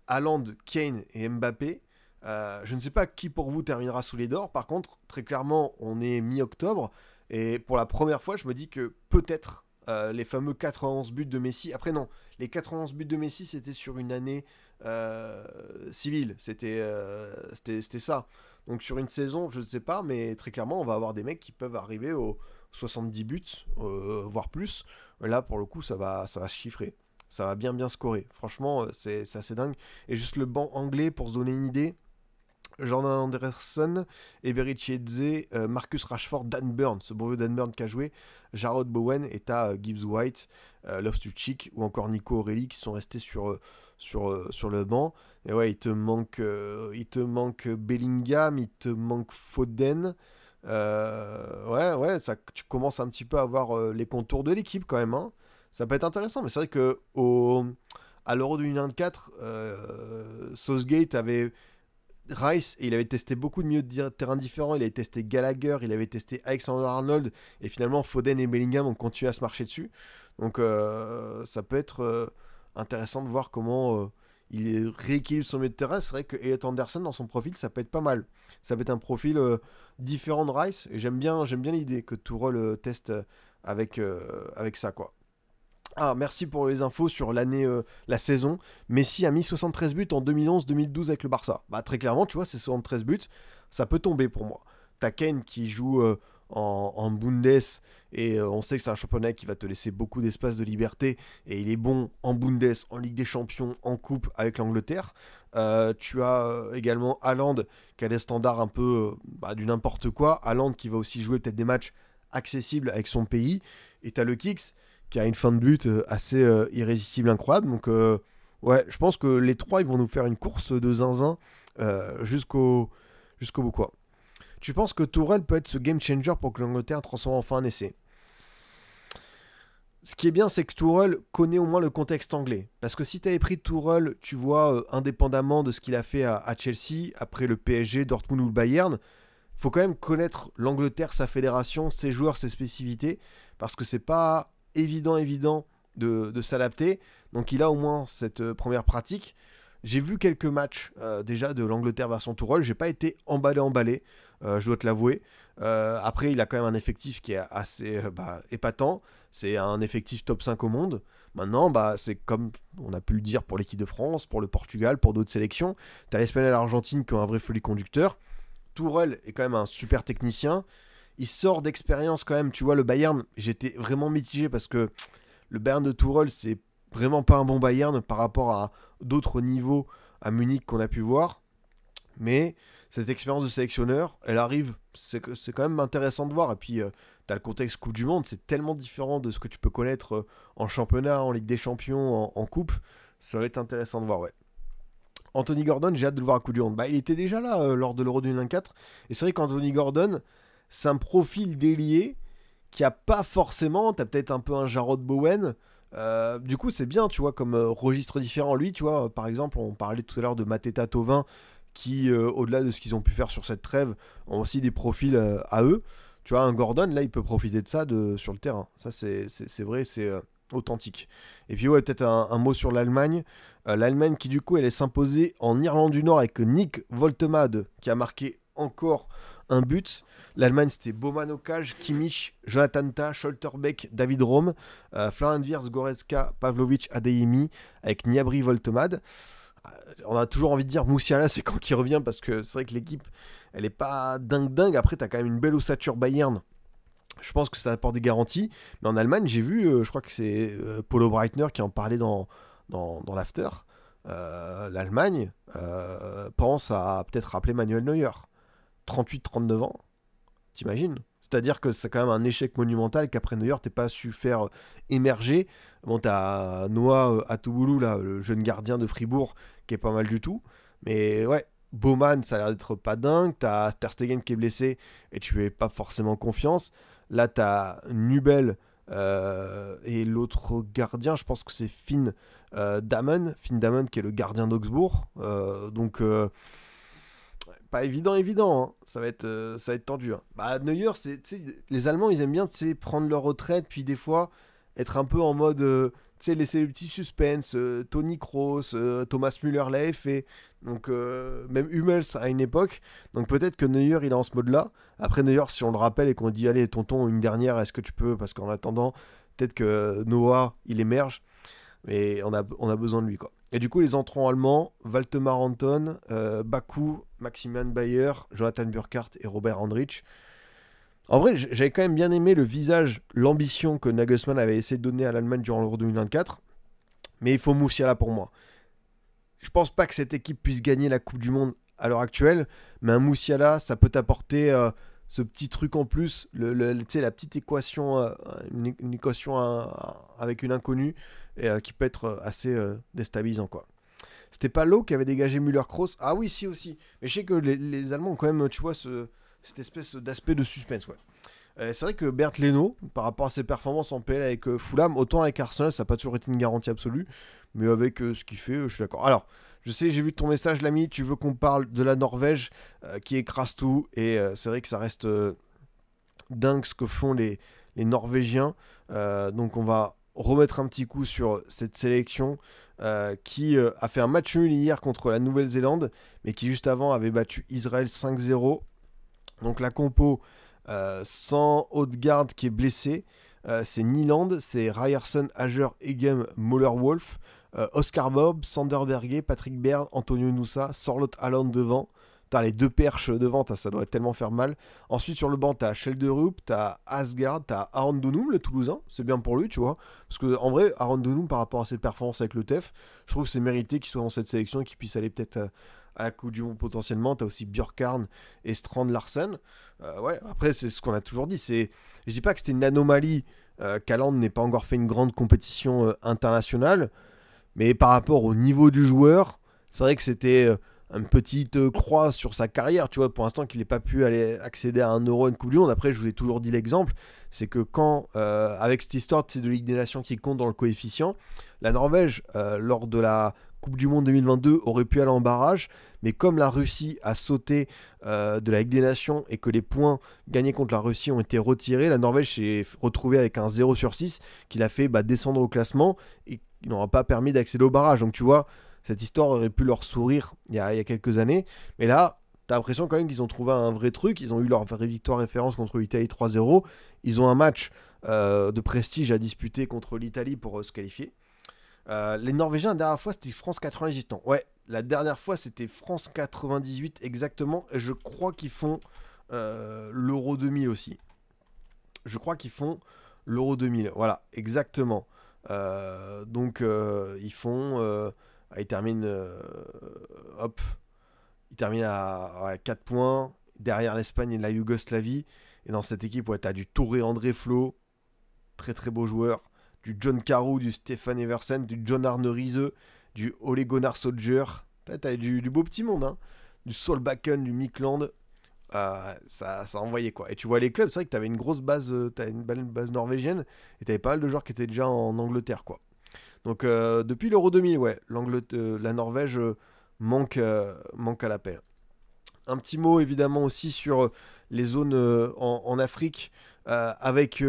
Haaland, Kane et Mbappé. Je ne sais pas qui pour vous terminera sous les d'or. Par contre, très clairement, on est mi-octobre. Et pour la première fois, je me dis que peut-être les fameux 91 buts de Messi. Après non, les 91 buts de Messi, c'était sur une année civile. C'était ça. Donc sur une saison, je ne sais pas, mais très clairement, on va avoir des mecs qui peuvent arriver aux 70 buts, voire plus. Là, pour le coup, ça va se chiffrer. Ça va bien scorer. Franchement, c'est assez dingue. Et juste le banc anglais, pour se donner une idée, Jordan Anderson, Eberici Eze, Marcus Rashford, Dan Burn, ce bon vieux Dan Burn qui a joué, Jarrod Bowen, et t'as Gibbs White, Loftus-Cheek ou encore Nico Aurélie qui sont restés sur le banc. Et ouais, il te manque Bellingham, il te manque Foden. Ouais, tu commences un petit peu à voir les contours de l'équipe quand même, hein. Ça peut être intéressant, mais c'est vrai que à l'Euro 2024, Southgate avait Rice et il avait testé beaucoup de milieux de terrain différents. Il avait testé Gallagher, il avait testé Alexander-Arnold, et finalement Foden et Bellingham ont continué à se marcher dessus. Donc ça peut être intéressant de voir comment il rééquilibre son milieu de terrain. C'est vrai que Elliot Anderson dans son profil, ça peut être pas mal. Ça peut être un profil différent de Rice, et j'aime bien l'idée que Tourelle teste avec ça, quoi. Ah, merci pour les infos sur la saison. Messi a mis 73 buts en 2011-2012 avec le Barça. Bah, très clairement, tu vois, ces 73 buts, ça peut tomber pour moi. T'as Kane qui joue en Bundes, et on sait que c'est un championnat qui va te laisser beaucoup d'espace de liberté, et il est bon en Bundes, en Ligue des Champions, en Coupe avec l'Angleterre. Tu as également Haaland qui a des standards un peu du n'importe quoi. Haaland qui va aussi jouer peut-être des matchs accessibles avec son pays. Et t'as le Kicks qui a une fin de but assez irrésistible, incroyable. Donc, ouais, je pense que les trois, ils vont nous faire une course de zinzin jusqu'au bout, quoi. Tu penses que Tourelle peut être ce game changer pour que l'Angleterre transforme enfin un essai? Ce qui est bien, c'est que Tourelle connaît au moins le contexte anglais. Parce que si tu avais pris Tourelle, tu vois, indépendamment de ce qu'il a fait à Chelsea, après le PSG, Dortmund ou le Bayern, faut quand même connaître l'Angleterre, sa fédération, ses joueurs, ses spécificités, parce que c'est pas évident de s'adapter. Donc il a au moins cette première pratique. J'ai vu quelques matchs déjà de l'Angleterre version Tourelle. J'ai pas été emballé, je dois te l'avouer. Après, il a quand même un effectif qui est assez épatant. C'est un effectif top 5 au monde. Maintenant, c'est comme on a pu le dire pour l'équipe de France, pour le Portugal, pour d'autres sélections. T'as l'Espagne et l'Argentine qui ont un vrai folies conducteur. Tourelle est quand même un super technicien. Il sort d'expérience quand même. Tu vois, le Bayern, j'étais vraiment mitigé parce que le Bayern de Tourelle, c'est vraiment pas un bon Bayern par rapport à d'autres niveaux à Munich qu'on a pu voir. Mais cette expérience de sélectionneur, elle arrive, c'est quand même intéressant de voir. Et puis, t'as le contexte Coupe du Monde, c'est tellement différent de ce que tu peux connaître en championnat, en Ligue des Champions, en Coupe. Ça va être intéressant de voir, ouais. Anthony Gordon, j'ai hâte de le voir à Coupe du Monde. Il était déjà là lors de l'Euro 2024. Et c'est vrai qu'Anthony Gordon, c'est un profil délié qui a pas forcément, t'as peut-être un peu un Jarrod Bowen. Du coup, c'est bien, tu vois, comme registre différent. Lui, tu vois, par exemple, on parlait tout à l'heure de Mateta Tovin, qui, au-delà de ce qu'ils ont pu faire sur cette trêve, ont aussi des profils à eux. Tu vois, un Gordon, là, il peut profiter de ça sur le terrain. Ça, c'est vrai, c'est authentique. Et puis, ouais, peut-être un mot sur l'Allemagne. L'Allemagne qui, du coup, elle est s'imposer en Irlande du Nord avec Nick Woltemade, qui a marqué encore un but. L'Allemagne, c'était Baumann au cage, Kimmich, Jonathan Tah, Scholterbeck, David Raum, Florian Wirtz, Goretzka, Pavlovic, Adeyemi, avec Gnabry, Woltemade. On a toujours envie de dire Moussiala, c'est quand il revient, parce que c'est vrai que l'équipe, elle est pas dingue. Après, t'as quand même une belle ossature Bayern. Je pense que ça apporte des garanties. Mais en Allemagne, j'ai vu, je crois que c'est Paulo Breitner qui en parlait dans l'after. L'Allemagne pense à peut-être rappeler Manuel Neuer. 38-39 ans, t'imagines? C'est-à-dire que c'est quand même un échec monumental qu'après Neuer, t'aies pas su faire émerger. Bon, t'as Noah Atouboulou, là, le jeune gardien de Fribourg, qui est pas mal du tout. Mais ouais, Baumann, ça a l'air d'être pas dingue. T'as Ter Stegen qui est blessé et tu fais pas forcément confiance. Là, t'as Nubel et l'autre gardien, je pense que c'est Finn Damen qui est le gardien d'Augsbourg. Donc... pas évident, hein. Ça va être tendu, hein. Neuer, les Allemands, ils aiment bien prendre leur retraite, puis des fois être un peu en mode, laisser le petit suspense. Toni Kroos, Thomas Müller l'avait fait, donc même Hummels à une époque. Donc peut-être que Neuer, il est en ce mode-là. Après Neuer, si on le rappelle et qu'on dit, allez, tonton, une dernière, est-ce que tu peux? Parce qu'en attendant, peut-être que Noah, il émerge. Mais on a besoin de lui, quoi. Et du coup, les entrants allemands, Waldemar Anton, Baku, Maximian Bayer, Jonathan Burkhardt et Robert Andrich. En vrai, j'avais quand même bien aimé le visage, l'ambition que Nagelsmann avait essayé de donner à l'Allemagne durant l'Euro 2024. Mais il faut Moussiala pour moi. Je pense pas que cette équipe puisse gagner la Coupe du Monde à l'heure actuelle, mais un Moussiala, ça peut t'apporter ce petit truc en plus, tu sais, la petite équation, une équation avec une inconnue, et, qui peut être assez déstabilisant, quoi. C'était pas Lowe qui avait dégagé Müller-Kroos? Ah oui, si aussi. Mais je sais que les Allemands ont quand même, tu vois, cette espèce d'aspect de suspense, ouais. C'est vrai que Bernd Leno, par rapport à ses performances en PL avec Fulham, autant avec Arsenal, ça n'a pas toujours été une garantie absolue, mais avec ce qu'il fait, je suis d'accord. Alors, je sais, j'ai vu ton message, l'ami, tu veux qu'on parle de la Norvège qui écrase tout, et c'est vrai que ça reste dingue ce que font les Norvégiens. Donc on va remettre un petit coup sur cette sélection qui a fait un match nul hier contre la Nouvelle-Zélande, mais qui juste avant avait battu Israël 5-0. Donc la compo sans Odegaard qui est blessé, c'est Nyland, c'est Ryerson, Hager, Egem, Moller-Wolf, Oscar Bob, Sander Berge, Patrick Baird, Antonio Nusa, Sorloth Haaland devant. T'as les deux perches devant, ça doit tellement faire mal. Ensuite, sur le banc, t'as Schelderup, t'as Asgard, t'as Aaron Dounoum, le Toulousain. C'est bien pour lui, tu vois. Parce que en vrai, Aaron Dounoum, par rapport à ses performances avec le TEF, je trouve que c'est mérité qu'il soit dans cette sélection et qu'il puisse aller peut-être à la Coupe du Monde potentiellement. T'as aussi Björkarn et Strand Larsen. Ouais, après, c'est ce qu'on a toujours dit. Je dis pas que c'était une anomalie qu'Haaland n'ait pas encore fait une grande compétition internationale. Mais par rapport au niveau du joueur, c'est vrai que c'était une petite croix sur sa carrière, tu vois, pour l'instant qu'il n'ait pas pu aller accéder à un Euro, une Coupe du Monde. Après, je vous ai toujours dit l'exemple, c'est que quand, avec cette histoire de Ligue des Nations qui compte dans le coefficient, la Norvège, lors de la Coupe du Monde 2022, aurait pu aller en barrage, mais comme la Russie a sauté de la Ligue des Nations et que les points gagnés contre la Russie ont été retirés, la Norvège s'est retrouvée avec un 0/6 qui l'a fait descendre au classement et qui n'aura pas permis d'accéder au barrage. Donc tu vois, cette histoire aurait pu leur sourire il y a quelques années. Mais là, t'as l'impression quand même qu'ils ont trouvé un vrai truc. Ils ont eu leur vraie victoire référence contre l'Italie 3-0. Ils ont un match de prestige à disputer contre l'Italie pour se qualifier. Les Norvégiens, la dernière fois, c'était France 98. Non, ouais, la dernière fois, c'était France 98 exactement. Et je crois qu'ils font l'Euro 2000 aussi. Je crois qu'ils font l'Euro 2000. Voilà, exactement. Donc, ils font... ils terminent, hop, ils terminent à 4 points derrière l'Espagne et la Yougoslavie. Et dans cette équipe, ouais, tu as du Touré André Flo, très très beau joueur, du John Carew, du Stefan Eversen, du John Arne Riese, du Ole Gunnar Solskjær. Tu as du beau petit monde, hein. Du Solbakken, du Mikland. Ça envoyait quoi. Et tu vois les clubs, c'est vrai que tu avais une grosse base, t'avais une base norvégienne et tu avais pas mal de joueurs qui étaient déjà en Angleterre, quoi. Donc depuis l'Euro 2000, ouais, la Norvège manque à l'appel. Un petit mot évidemment aussi sur les zones en Afrique, avec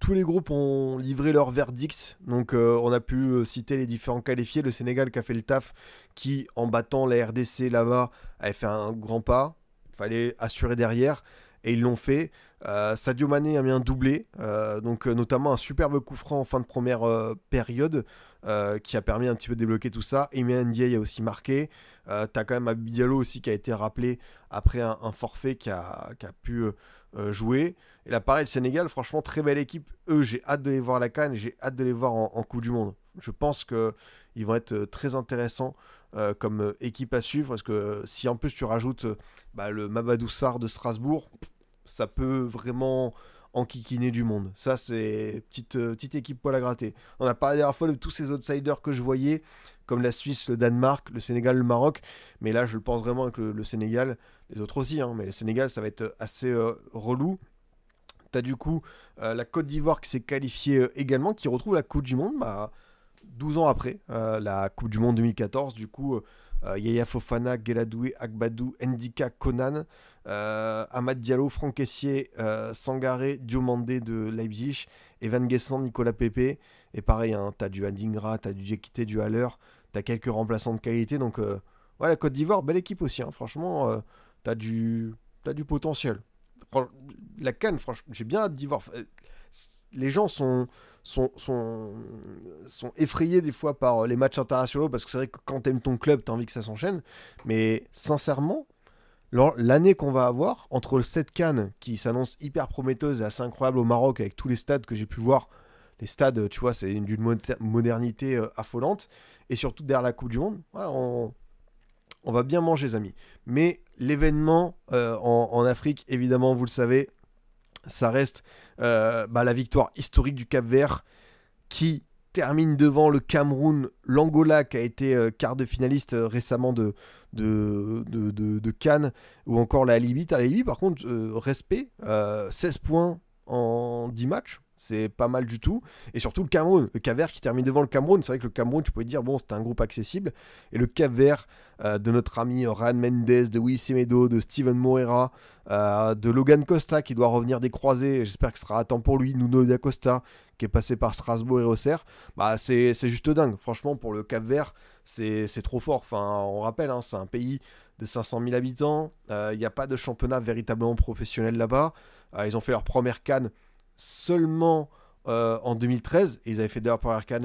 tous les groupes ont livré leur verdict. Donc on a pu citer les différents qualifiés. Le Sénégal qui a fait le taf, qui en battant la RDC là-bas avait fait un grand pas. Il fallait assurer derrière. Et ils l'ont fait. Sadio Mané a mis un doublé, donc notamment un superbe coup franc en fin de première période qui a permis un petit peu de débloquer tout ça. Emi Ndiaye a aussi marqué. T'as quand même Abou Diallo aussi qui a été rappelé après un forfait qui a pu jouer. Et là pareil, le Sénégal, franchement très belle équipe. Eux, j'ai hâte de les voir à la CAN, j'ai hâte de les voir en Coupe du Monde. Je pense qu'ils vont être très intéressants comme équipe à suivre, parce que si en plus tu rajoutes le Mamadou Sarr de Strasbourg, ça peut vraiment enquiquiner du monde. Ça, c'est petite équipe poil à gratter. On a parlé la dernière fois de tous ces outsiders que je voyais, comme la Suisse, le Danemark, le Sénégal, le Maroc. Mais là, je le pense vraiment avec le Sénégal. Les autres aussi, hein, mais le Sénégal, ça va être assez relou. T'as du coup la Côte d'Ivoire qui s'est qualifiée également, qui retrouve la Coupe du Monde 12 ans après la Coupe du Monde 2014. Du coup, Yaya Fofana, Gueladoué, Agbadou, Ndika, Conan, Amad Diallo, Franck Essier, Sangaré, Diomandé de Leipzig, Evan Guessant, Nicolas Pepe. Et pareil, hein, t'as du Adingra, t'as du Diakité, du Haller, t'as quelques remplaçants de qualité. Donc, ouais, la Côte d'Ivoire, belle équipe aussi. Hein, franchement, t'as du potentiel. La CAN, franchement, j'ai bien hâte d'y voir. Les gens sont effrayés des fois par les matchs internationaux, parce que c'est vrai que quand t'aimes ton club, t'as envie que ça s'enchaîne. Mais sincèrement, l'année qu'on va avoir, entre cette CAN qui s'annonce hyper prometteuse et assez incroyable au Maroc, avec tous les stades que j'ai pu voir, les stades, tu vois, c'est d'une modernité affolante, et surtout derrière la Coupe du Monde, ouais, on va bien manger, les amis. Mais l'événement en Afrique, évidemment, vous le savez, ça reste la victoire historique du Cap-Vert qui termine devant le Cameroun, l'Angola qui a été quart de finaliste récemment de Cannes, ou encore la Libye. La Libye, par contre, respect, 16 points en 10 matchs. C'est pas mal du tout. Et surtout le Cameroun. Le Cap-Vert qui termine devant le Cameroun. C'est vrai que le Cameroun, tu pouvais dire, bon, c'était un groupe accessible. Et le Cap-Vert de notre ami Ryan Mendes, de Willy Semedo, de Steven Moreira, de Logan Costa qui doit revenir des croisés. J'espère que ce sera à temps pour lui. Nuno da Costa qui est passé par Strasbourg et Auxerre. C'est juste dingue. Franchement, pour le Cap-Vert, c'est trop fort. Enfin, on rappelle, hein, c'est un pays de 500 000 habitants. Il n'y a pas de championnat véritablement professionnel là-bas. Ils ont fait leur première CAN seulement en 2013. Et ils avaient fait d'ailleurs première CAN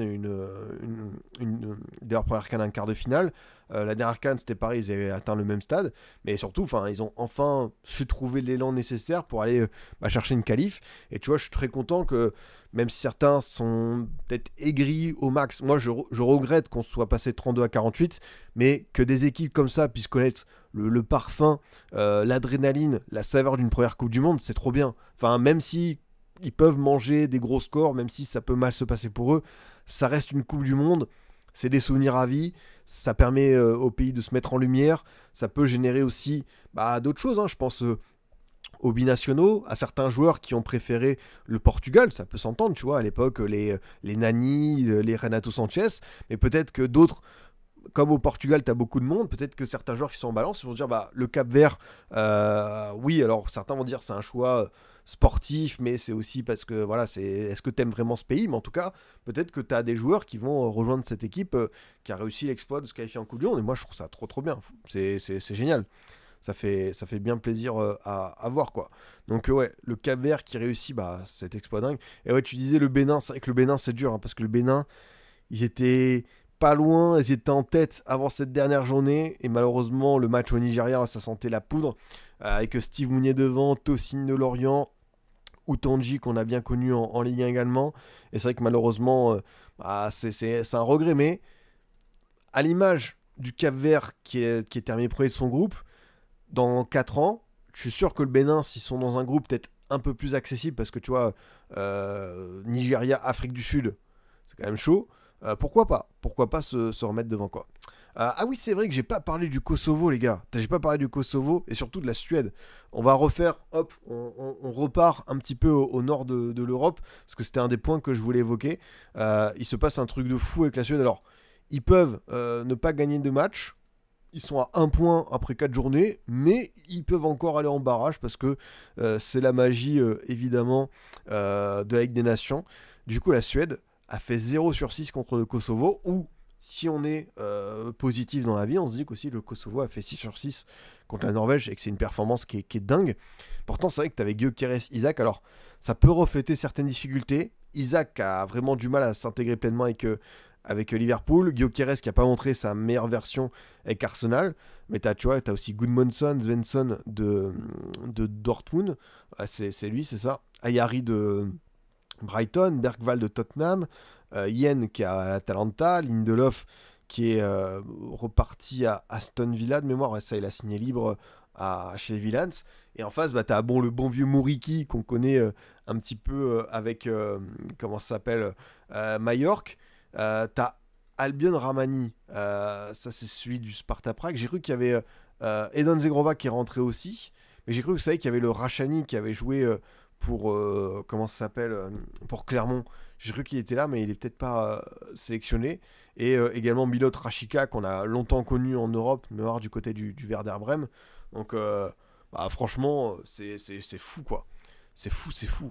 un quart de finale. La dernière CAN, c'était pareil, ils avaient atteint le même stade. Mais surtout, ils ont enfin su trouver l'élan nécessaire pour aller chercher une qualif. Et tu vois, je suis très content que, même si certains sont peut-être aigris au max, moi je regrette qu'on soit passé de 32 à 48, mais que des équipes comme ça puissent connaître le parfum, l'adrénaline, la saveur d'une première Coupe du Monde, c'est trop bien. Enfin, même si ils peuvent manger des gros scores, même si ça peut mal se passer pour eux, ça reste une Coupe du Monde, c'est des souvenirs à vie, ça permet au pays de se mettre en lumière, ça peut générer aussi d'autres choses, hein. Je pense aux binationaux, à certains joueurs qui ont préféré le Portugal, ça peut s'entendre, tu vois, à l'époque, les Nani, les Renato Sanchez, mais peut-être que d'autres, comme au Portugal, tu as beaucoup de monde, peut-être que certains joueurs qui sont en balance vont dire, le Cap-Vert, oui, alors certains vont dire c'est un choix sportif, mais c'est aussi parce que, voilà, est-ce que tu aimes vraiment ce pays? Mais en tout cas, peut-être que tu as des joueurs qui vont rejoindre cette équipe qui a réussi l'exploit de se qualifier en Coupe du Monde, et moi je trouve ça trop bien, c'est génial. Ça fait bien plaisir à voir, quoi. Donc ouais, le Cap-Vert qui réussit cet exploit dingue. Et ouais, tu disais le Bénin, c'est vrai que le Bénin c'est dur, hein, parce que le Bénin, ils étaient pas loin, ils étaient en tête avant cette dernière journée, et malheureusement le match au Nigeria, ça sentait la poudre, avec Steve Mounier devant, Tosin de Lorient, Outanji qu'on a bien connu en Ligue 1 également. Et c'est vrai que malheureusement, c'est un regret, mais à l'image du Cap-Vert qui est terminé premier de son groupe, dans 4 ans, je suis sûr que le Bénin, s'ils sont dans un groupe peut-être un peu plus accessible, parce que tu vois, Nigeria, Afrique du Sud, c'est quand même chaud. Pourquoi pas se remettre devant, quoi. Ah oui, c'est vrai que j'ai pas parlé du Kosovo, les gars. J'ai pas parlé du Kosovo et surtout de la Suède. On va refaire, hop, on repart un petit peu au nord de l'Europe, parce que c'était un des points que je voulais évoquer. Il se passe un truc de fou avec la Suède. Alors, ils peuvent ne pas gagner de match. Ils sont à 1 point après 4 journées, mais ils peuvent encore aller en barrage parce que c'est la magie, évidemment, de la Ligue des Nations. Du coup, la Suède a fait 0/6 contre le Kosovo, ou si on est positif dans la vie, on se dit qu'aussi le Kosovo a fait 6/6 contre la Norvège et que c'est une performance qui est dingue. Pourtant, c'est vrai que tu avais Gyökeres, Isaac. Alors, ça peut refléter certaines difficultés. Isaac a vraiment du mal à s'intégrer pleinement avec Liverpool. Gyökeres qui n'a pas montré sa meilleure version avec Arsenal. Mais tu as aussi Gudmundsson, Svensson de Dortmund. C'est lui, c'est ça. Ayari de Brighton, Bergvall de Tottenham, Yen qui est à Atalanta, Lindelof qui est reparti à Aston Villa de mémoire. Ça, il a signé libre chez les Villans. Et en face, tu as le bon vieux Muriqi qu'on connaît un petit peu avec, comment ça s'appelle, Majorque. T'as Albion Ramani, ça c'est celui du Sparta Prague. J'ai cru qu'il y avait Edon Zegrova qui est rentré aussi, mais j'ai cru que vous savez qu'il y avait le Rachani qui avait joué pour comment ça s'appelle, pour Clermont. J'ai cru qu'il était là, mais il est peut-être pas sélectionné. Et également Milot Rashica qu'on a longtemps connu en Europe, mémoire du côté du Werder Bremen. Donc franchement, c'est fou, quoi. C'est fou.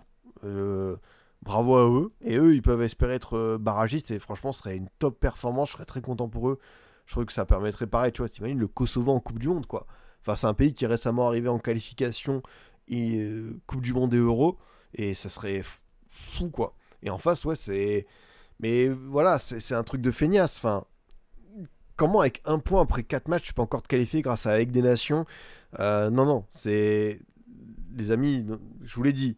Bravo à eux. Et eux, ils peuvent espérer être barragistes. Et franchement, ce serait une top performance. Je serais très content pour eux. Je trouve que ça permettrait pareil. Tu vois, t'imagines le Kosovo en Coupe du Monde, quoi. Enfin, c'est un pays qui est récemment arrivé en qualification et Coupe du Monde et Euro. Et ça serait fou, quoi. Et en face, ouais, c'est. Mais voilà, c'est un truc de feignasse. Enfin, comment avec 1 point après 4 matchs, tu peux encore te qualifier grâce à la Ligue des Nations? Non, c'est. Les amis, je vous l'ai dit.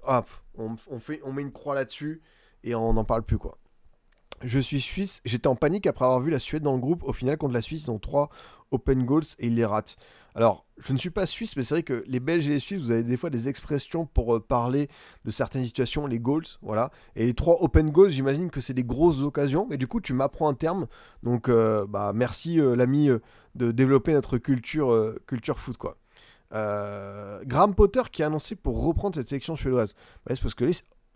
Hop, on met une croix là-dessus et on n'en parle plus, quoi. Je suis suisse. J'étais en panique après avoir vu la Suède dans le groupe. Au final, contre la Suisse, ils ont 3 open goals et ils les ratent. Alors, je ne suis pas suisse, mais c'est vrai que les Belges et les Suisses, vous avez des fois des expressions pour parler de certaines situations, les goals, voilà. Et les 3 open goals, j'imagine que c'est des grosses occasions. Et du coup, tu m'apprends un terme. Donc, bah, merci l'ami de développer notre culture foot, quoi. Graham Potter qui a annoncé pour reprendre cette sélection suédoise. Ouais, c'est parce que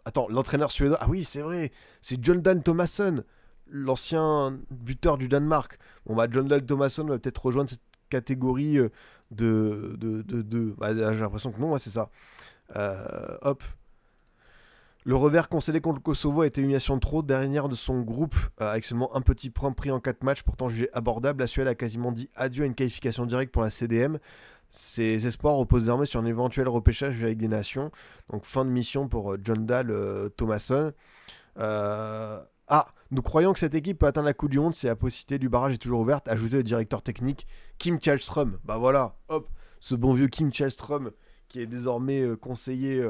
attends, l'entraîneur suédois. Ah oui, c'est vrai. C'est John Dan Thomasson, l'ancien buteur du Danemark. Bon, bah, John Dan Thomasson va peut-être rejoindre cette catégorie bah, j'ai l'impression que non, ouais, c'est ça. Hop. Le revers concédé contre le Kosovo a été l'élimination de trop, dernière de son groupe, avec seulement un petit point pris en 4 matchs, pourtant jugé abordable. La Suède a quasiment dit adieu à une qualification directe pour la CDM. Ses espoirs reposent désormais sur un éventuel repêchage avec des nations. Donc fin de mission pour John Dahl Thomasson. Nous croyons que cette équipe peut atteindre la Coupe du Monde si la possibilité du barrage est toujours ouverte. Ajoutez le directeur technique Kim Källström. Bah voilà, hop, ce bon vieux Kim Källström qui est désormais conseiller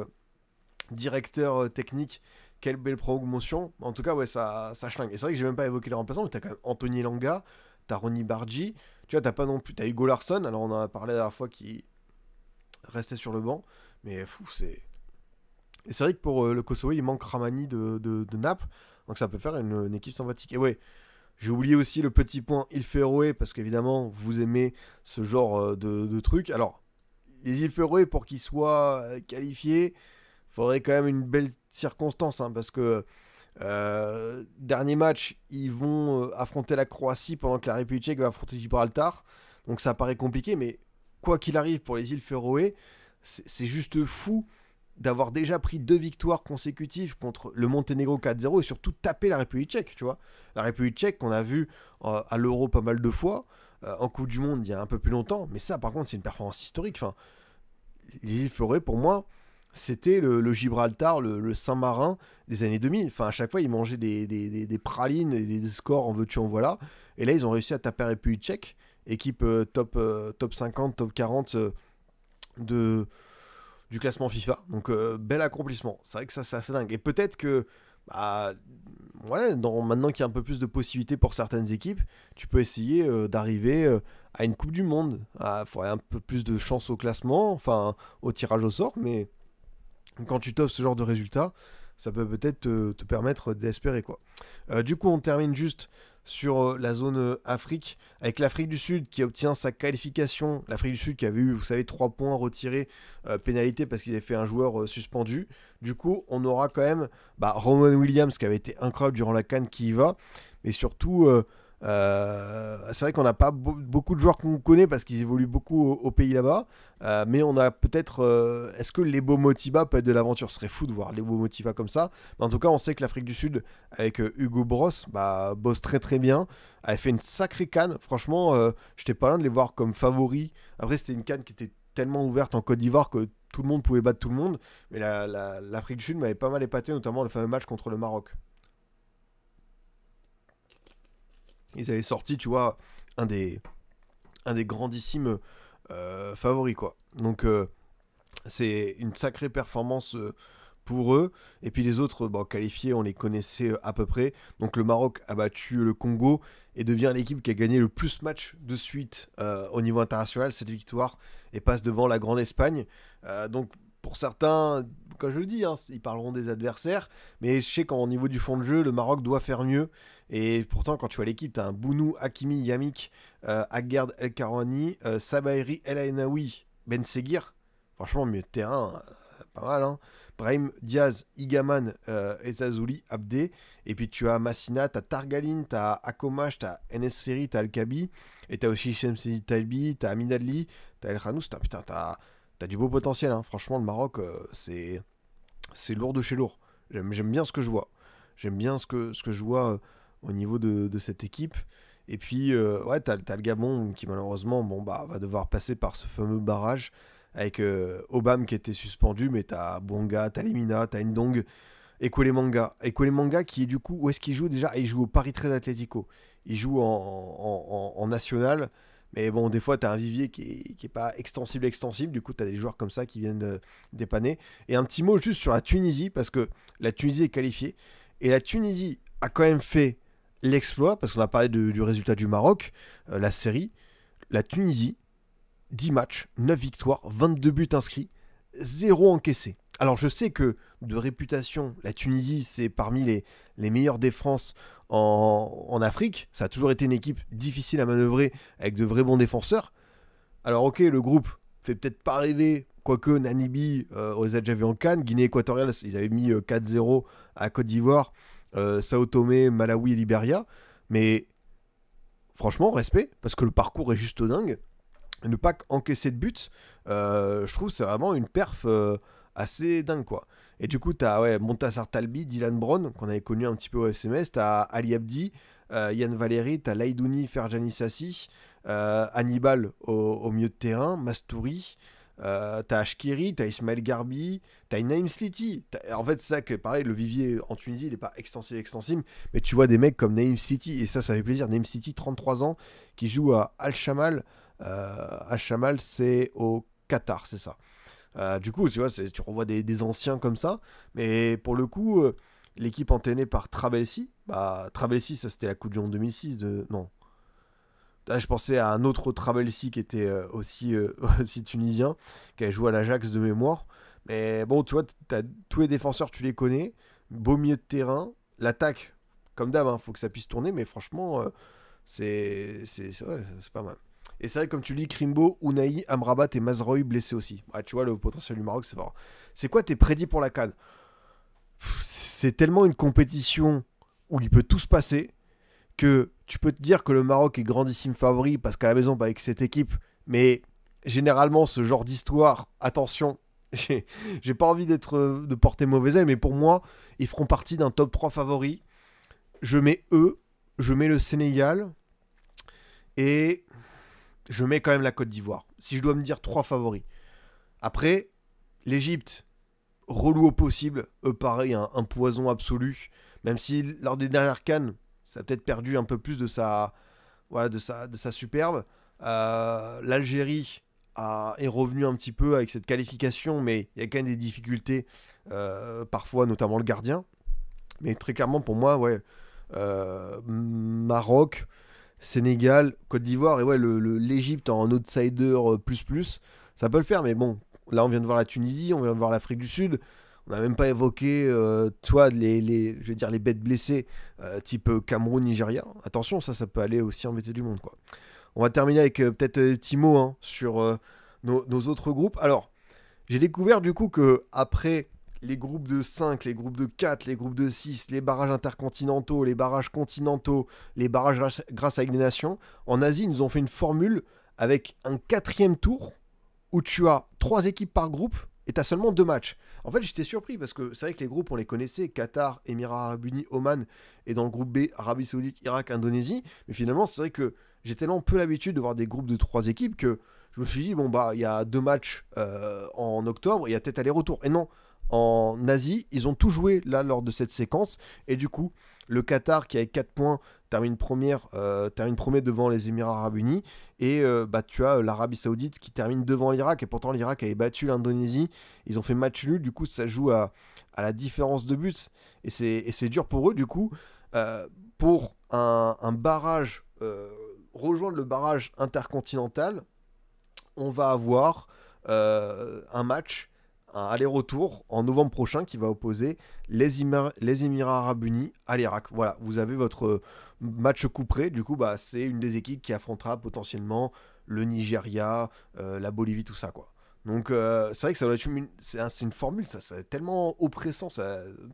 directeur technique. Quelle belle promotion. En tout cas, ouais, ça schlingue. Et c'est vrai que j'ai même pas évoqué les remplaçants, mais t'as quand même Anthony Langa, t'as Ronny Bargi, tu vois, t'as pas non plus. T'as Hugo Larsson, alors on en a parlé la dernière fois qui restait sur le banc, mais fou, c'est. Et c'est vrai que pour le Kosovo, il manque Ramani de Naples, donc ça peut faire une équipe sympathique. Et ouais, j'ai oublié aussi le petit point île Féroé, parce qu'évidemment, vous aimez ce genre de trucs. Alors, les îles Féroé, pour qu'ils soient qualifiés, il faudrait quand même une belle circonstance, hein, parce que dernier match, ils vont affronter la Croatie pendant que la République tchèque va affronter Gibraltar. Donc ça paraît compliqué, mais quoi qu'il arrive pour les îles Féroé, c'est juste fou d'avoir déjà pris 2 victoires consécutives contre le Monténégro 4-0 et surtout taper la République tchèque, tu vois. La République tchèque qu'on a vu à l'Euro pas mal de fois, en Coupe du Monde il y a un peu plus longtemps, mais ça par contre c'est une performance historique. Enfin, les îles Féroé pour moi, c'était le Gibraltar, le Saint-Marin des années 2000. Enfin, à chaque fois, ils mangeaient des pralines et des scores en veux-tu, en voilà. Et là, ils ont réussi à taper la République tchèque, équipe top 50, top 40 de, du classement FIFA. Donc, bel accomplissement. C'est vrai que ça, c'est assez dingue. Et peut-être que, bah, ouais, maintenant qu'il y a un peu plus de possibilités pour certaines équipes, tu peux essayer d'arriver à une Coupe du Monde. Il faudrait un peu plus de chance au classement, enfin, au tirage au sort, mais quand tu t'offres ce genre de résultats, ça peut peut-être te permettre d'espérer, quoi. Du coup, on termine juste sur la zone Afrique, avec l'Afrique du Sud qui obtient sa qualification. L'Afrique du Sud qui avait eu, vous savez, 3 points retirés, pénalité parce qu'ils avaient fait un joueur suspendu. Du coup, on aura quand même Roman Williams qui avait été incroyable durant la CAN qui y va, mais surtout... c'est vrai qu'on n'a pas beaucoup de joueurs qu'on connaît parce qu'ils évoluent beaucoup au pays là-bas. Mais on a peut-être. Est-ce que Lebo Motiba peut être de l'aventure? Ce serait fou de voir Lebo Motiba comme ça. Mais en tout cas, on sait que l'Afrique du Sud, avec Hugo Bross, bosse très très bien. Elle fait une sacrée CAN. Franchement, j'étais pas loin de les voir comme favoris. Après, c'était une CAN qui était tellement ouverte en Côte d'Ivoire que tout le monde pouvait battre tout le monde. Mais l'Afrique du Sud m'avait pas mal épaté, notamment le fameux match contre le Maroc. Ils avaient sorti, tu vois, un des grandissimes favoris, quoi. Donc, c'est une sacrée performance pour eux. Et puis les autres, qualifiés, on les connaissait à peu près. Donc, le Maroc a battu le Congo et devient l'équipe qui a gagné le plus de matchs de suite au niveau international, cette victoire, et passe devant la Grande Espagne. Donc, pour certains, comme je le dis, hein, ils parleront des adversaires, mais je sais qu'au niveau du fond de jeu, le Maroc doit faire mieux. Et pourtant, quand tu vois l'équipe, tu as un Bounou, Hakimi, Yamik, Aguerd, El Karouani, Sabairi, El Ainaoui, Ben Seguir. Franchement, milieu de terrain, pas mal. Hein. Brahim Diaz, Igaman, Ezazouli, Abdé. Et puis tu as Massina, tu as Targaline, tu as Akomash, tu as Enesiri, tu as Al-Kabi. Et tu as aussi Shemsi Talbi, tu as Amin Adli, tu as El Khanous. Putain, t'as du beau potentiel. Hein. Franchement, le Maroc, c'est lourd de chez lourd. J'aime bien ce que je vois. J'aime bien ce que je vois au niveau de cette équipe. Et puis, ouais, t'as le Gabon qui, malheureusement, va devoir passer par ce fameux barrage avec Obama qui était suspendu, mais t'as Bonga, t'as Lemina, t'as Ndong, Ekwelemanga. Ekwelemanga qui est du coup, où est-ce qu'il joue déjà? Il joue au Paris 13 Atlético. Il joue en national. Mais bon, des fois, tu as un vivier qui est pas extensible. Du coup, tu as des joueurs comme ça qui viennent dépanner. Et un petit mot juste sur la Tunisie, parce que la Tunisie est qualifiée. Et la Tunisie a quand même fait l'exploit, parce qu'on a parlé du résultat du Maroc, la série, la Tunisie, 10 matchs, 9 victoires, 22 buts inscrits, 0 encaissé. Alors je sais que de réputation, la Tunisie c'est parmi les meilleures défenses en Afrique. Ça a toujours été une équipe difficile à manœuvrer avec de vrais bons défenseurs. Alors ok, le groupe fait peut-être pas rêver, quoique Namibi, on les a déjà vus en Cannes. Guinée équatoriale, ils avaient mis 4-0 à Côte d'Ivoire, Sao Tomé, Malawi et Libéria. Mais franchement, respect, parce que le parcours est juste dingue. Ne pas encaisser de but, je trouve que c'est vraiment une perf assez dingue, quoi. Et du coup, t'as Montassar Talbi, Dylan Brown, qu'on avait connu un petit peu au SMS, t'as Ali Abdi, Yann Valéry, t'as Laïdouni, Ferjani Sassi, Hannibal au milieu de terrain, Mastouri, t'as Ashkiri, t'as Ismaël Garbi, t'as Naïm Sliti. En fait, c'est ça que, pareil, le vivier en Tunisie, il n'est pas extensible, mais tu vois des mecs comme Naïm Sliti, et ça fait plaisir. Naïm Sliti, 33 ans, qui joue à Al-Shamal. Al-Shamal, c'est au Qatar, c'est ça. Du coup, tu vois, tu revois des anciens comme ça, mais pour le coup, l'équipe entraînée par Trabelsi, Trabelsi, ça c'était la Coupe du Monde 2006, non. Là, je pensais à un autre Trabelsi qui était aussi tunisien, qui avait joué à l'Ajax de mémoire. Mais bon, tu vois, tous les défenseurs, tu les connais. Beau milieu de terrain. L'attaque, comme d'hab, faut que ça puisse tourner, mais franchement, c'est pas mal. Et c'est vrai, comme tu dis, Krimbo, Ounahi, Amrabat et Mazraoui blessés aussi. Tu vois, le potentiel du Maroc, c'est fort. C'est quoi tes prédits pour la CAN? C'est tellement une compétition où il peut tout se passer que tu peux te dire que le Maroc est grandissime favori parce qu'à la maison, avec cette équipe, mais généralement, ce genre d'histoire, attention, j'ai pas envie de porter mauvais oeil, mais pour moi, ils feront partie d'un top 3 favoris. Je mets eux, je mets le Sénégal et je mets quand même la Côte d'Ivoire. Si je dois me dire 3 favoris. Après, l'Égypte, relou au possible, eux pareil, un poison absolu, même si lors des dernières CAN, ça a peut-être perdu un peu plus de sa superbe. L'Algérie est revenue un petit peu avec cette qualification, mais il y a quand même des difficultés, parfois, notamment le gardien. Mais très clairement, pour moi, Maroc, Sénégal, Côte d'Ivoire, et l'Égypte en outsider plus, ça peut le faire, mais bon, là on vient de voir la Tunisie, on vient de voir l'Afrique du Sud. On n'a même pas évoqué, les bêtes blessées, type Cameroun, Nigeria. Attention, ça peut aller aussi embêter du monde, quoi. On va terminer avec peut-être petit mot sur nos autres groupes. Alors, j'ai découvert du coup que après les groupes de 5, les groupes de 4, les groupes de 6, les barrages intercontinentaux, les barrages continentaux, les barrages grâce à Ligue des Nations, en Asie, ils nous ont fait une formule avec un 4e tour où tu as 3 équipes par groupe et tu as seulement 2 matchs. En fait, j'étais surpris parce que c'est vrai que les groupes, on les connaissait, Qatar, Émirats Arabes Unis, Oman, et dans le groupe B, Arabie Saoudite, Irak, Indonésie. Mais finalement, c'est vrai que j'ai tellement peu l'habitude de voir des groupes de 3 équipes que je me suis dit, il y a 2 matchs en octobre, il y a peut-être aller-retour. Et non, en Asie, ils ont tout joué là lors de cette séquence. Et du coup, le Qatar qui avec 4 points termine premier devant les Émirats Arabes Unis. Et tu as l'Arabie Saoudite qui termine devant l'Irak. Et pourtant, l'Irak avait battu l'Indonésie. Ils ont fait match nul. Du coup, ça joue à la différence de buts. Et c'est dur pour eux. Du coup, pour un barrage, rejoindre le barrage intercontinental, on va avoir un match, un aller-retour en novembre prochain qui va opposer les Émirats Arabes Unis à l'Irak. Voilà, vous avez votre match couperé. Du coup, c'est une des équipes qui affrontera potentiellement le Nigeria, la Bolivie, tout ça, quoi. Donc, c'est vrai que ça doit être c'est une formule, ça, c'est tellement oppressant.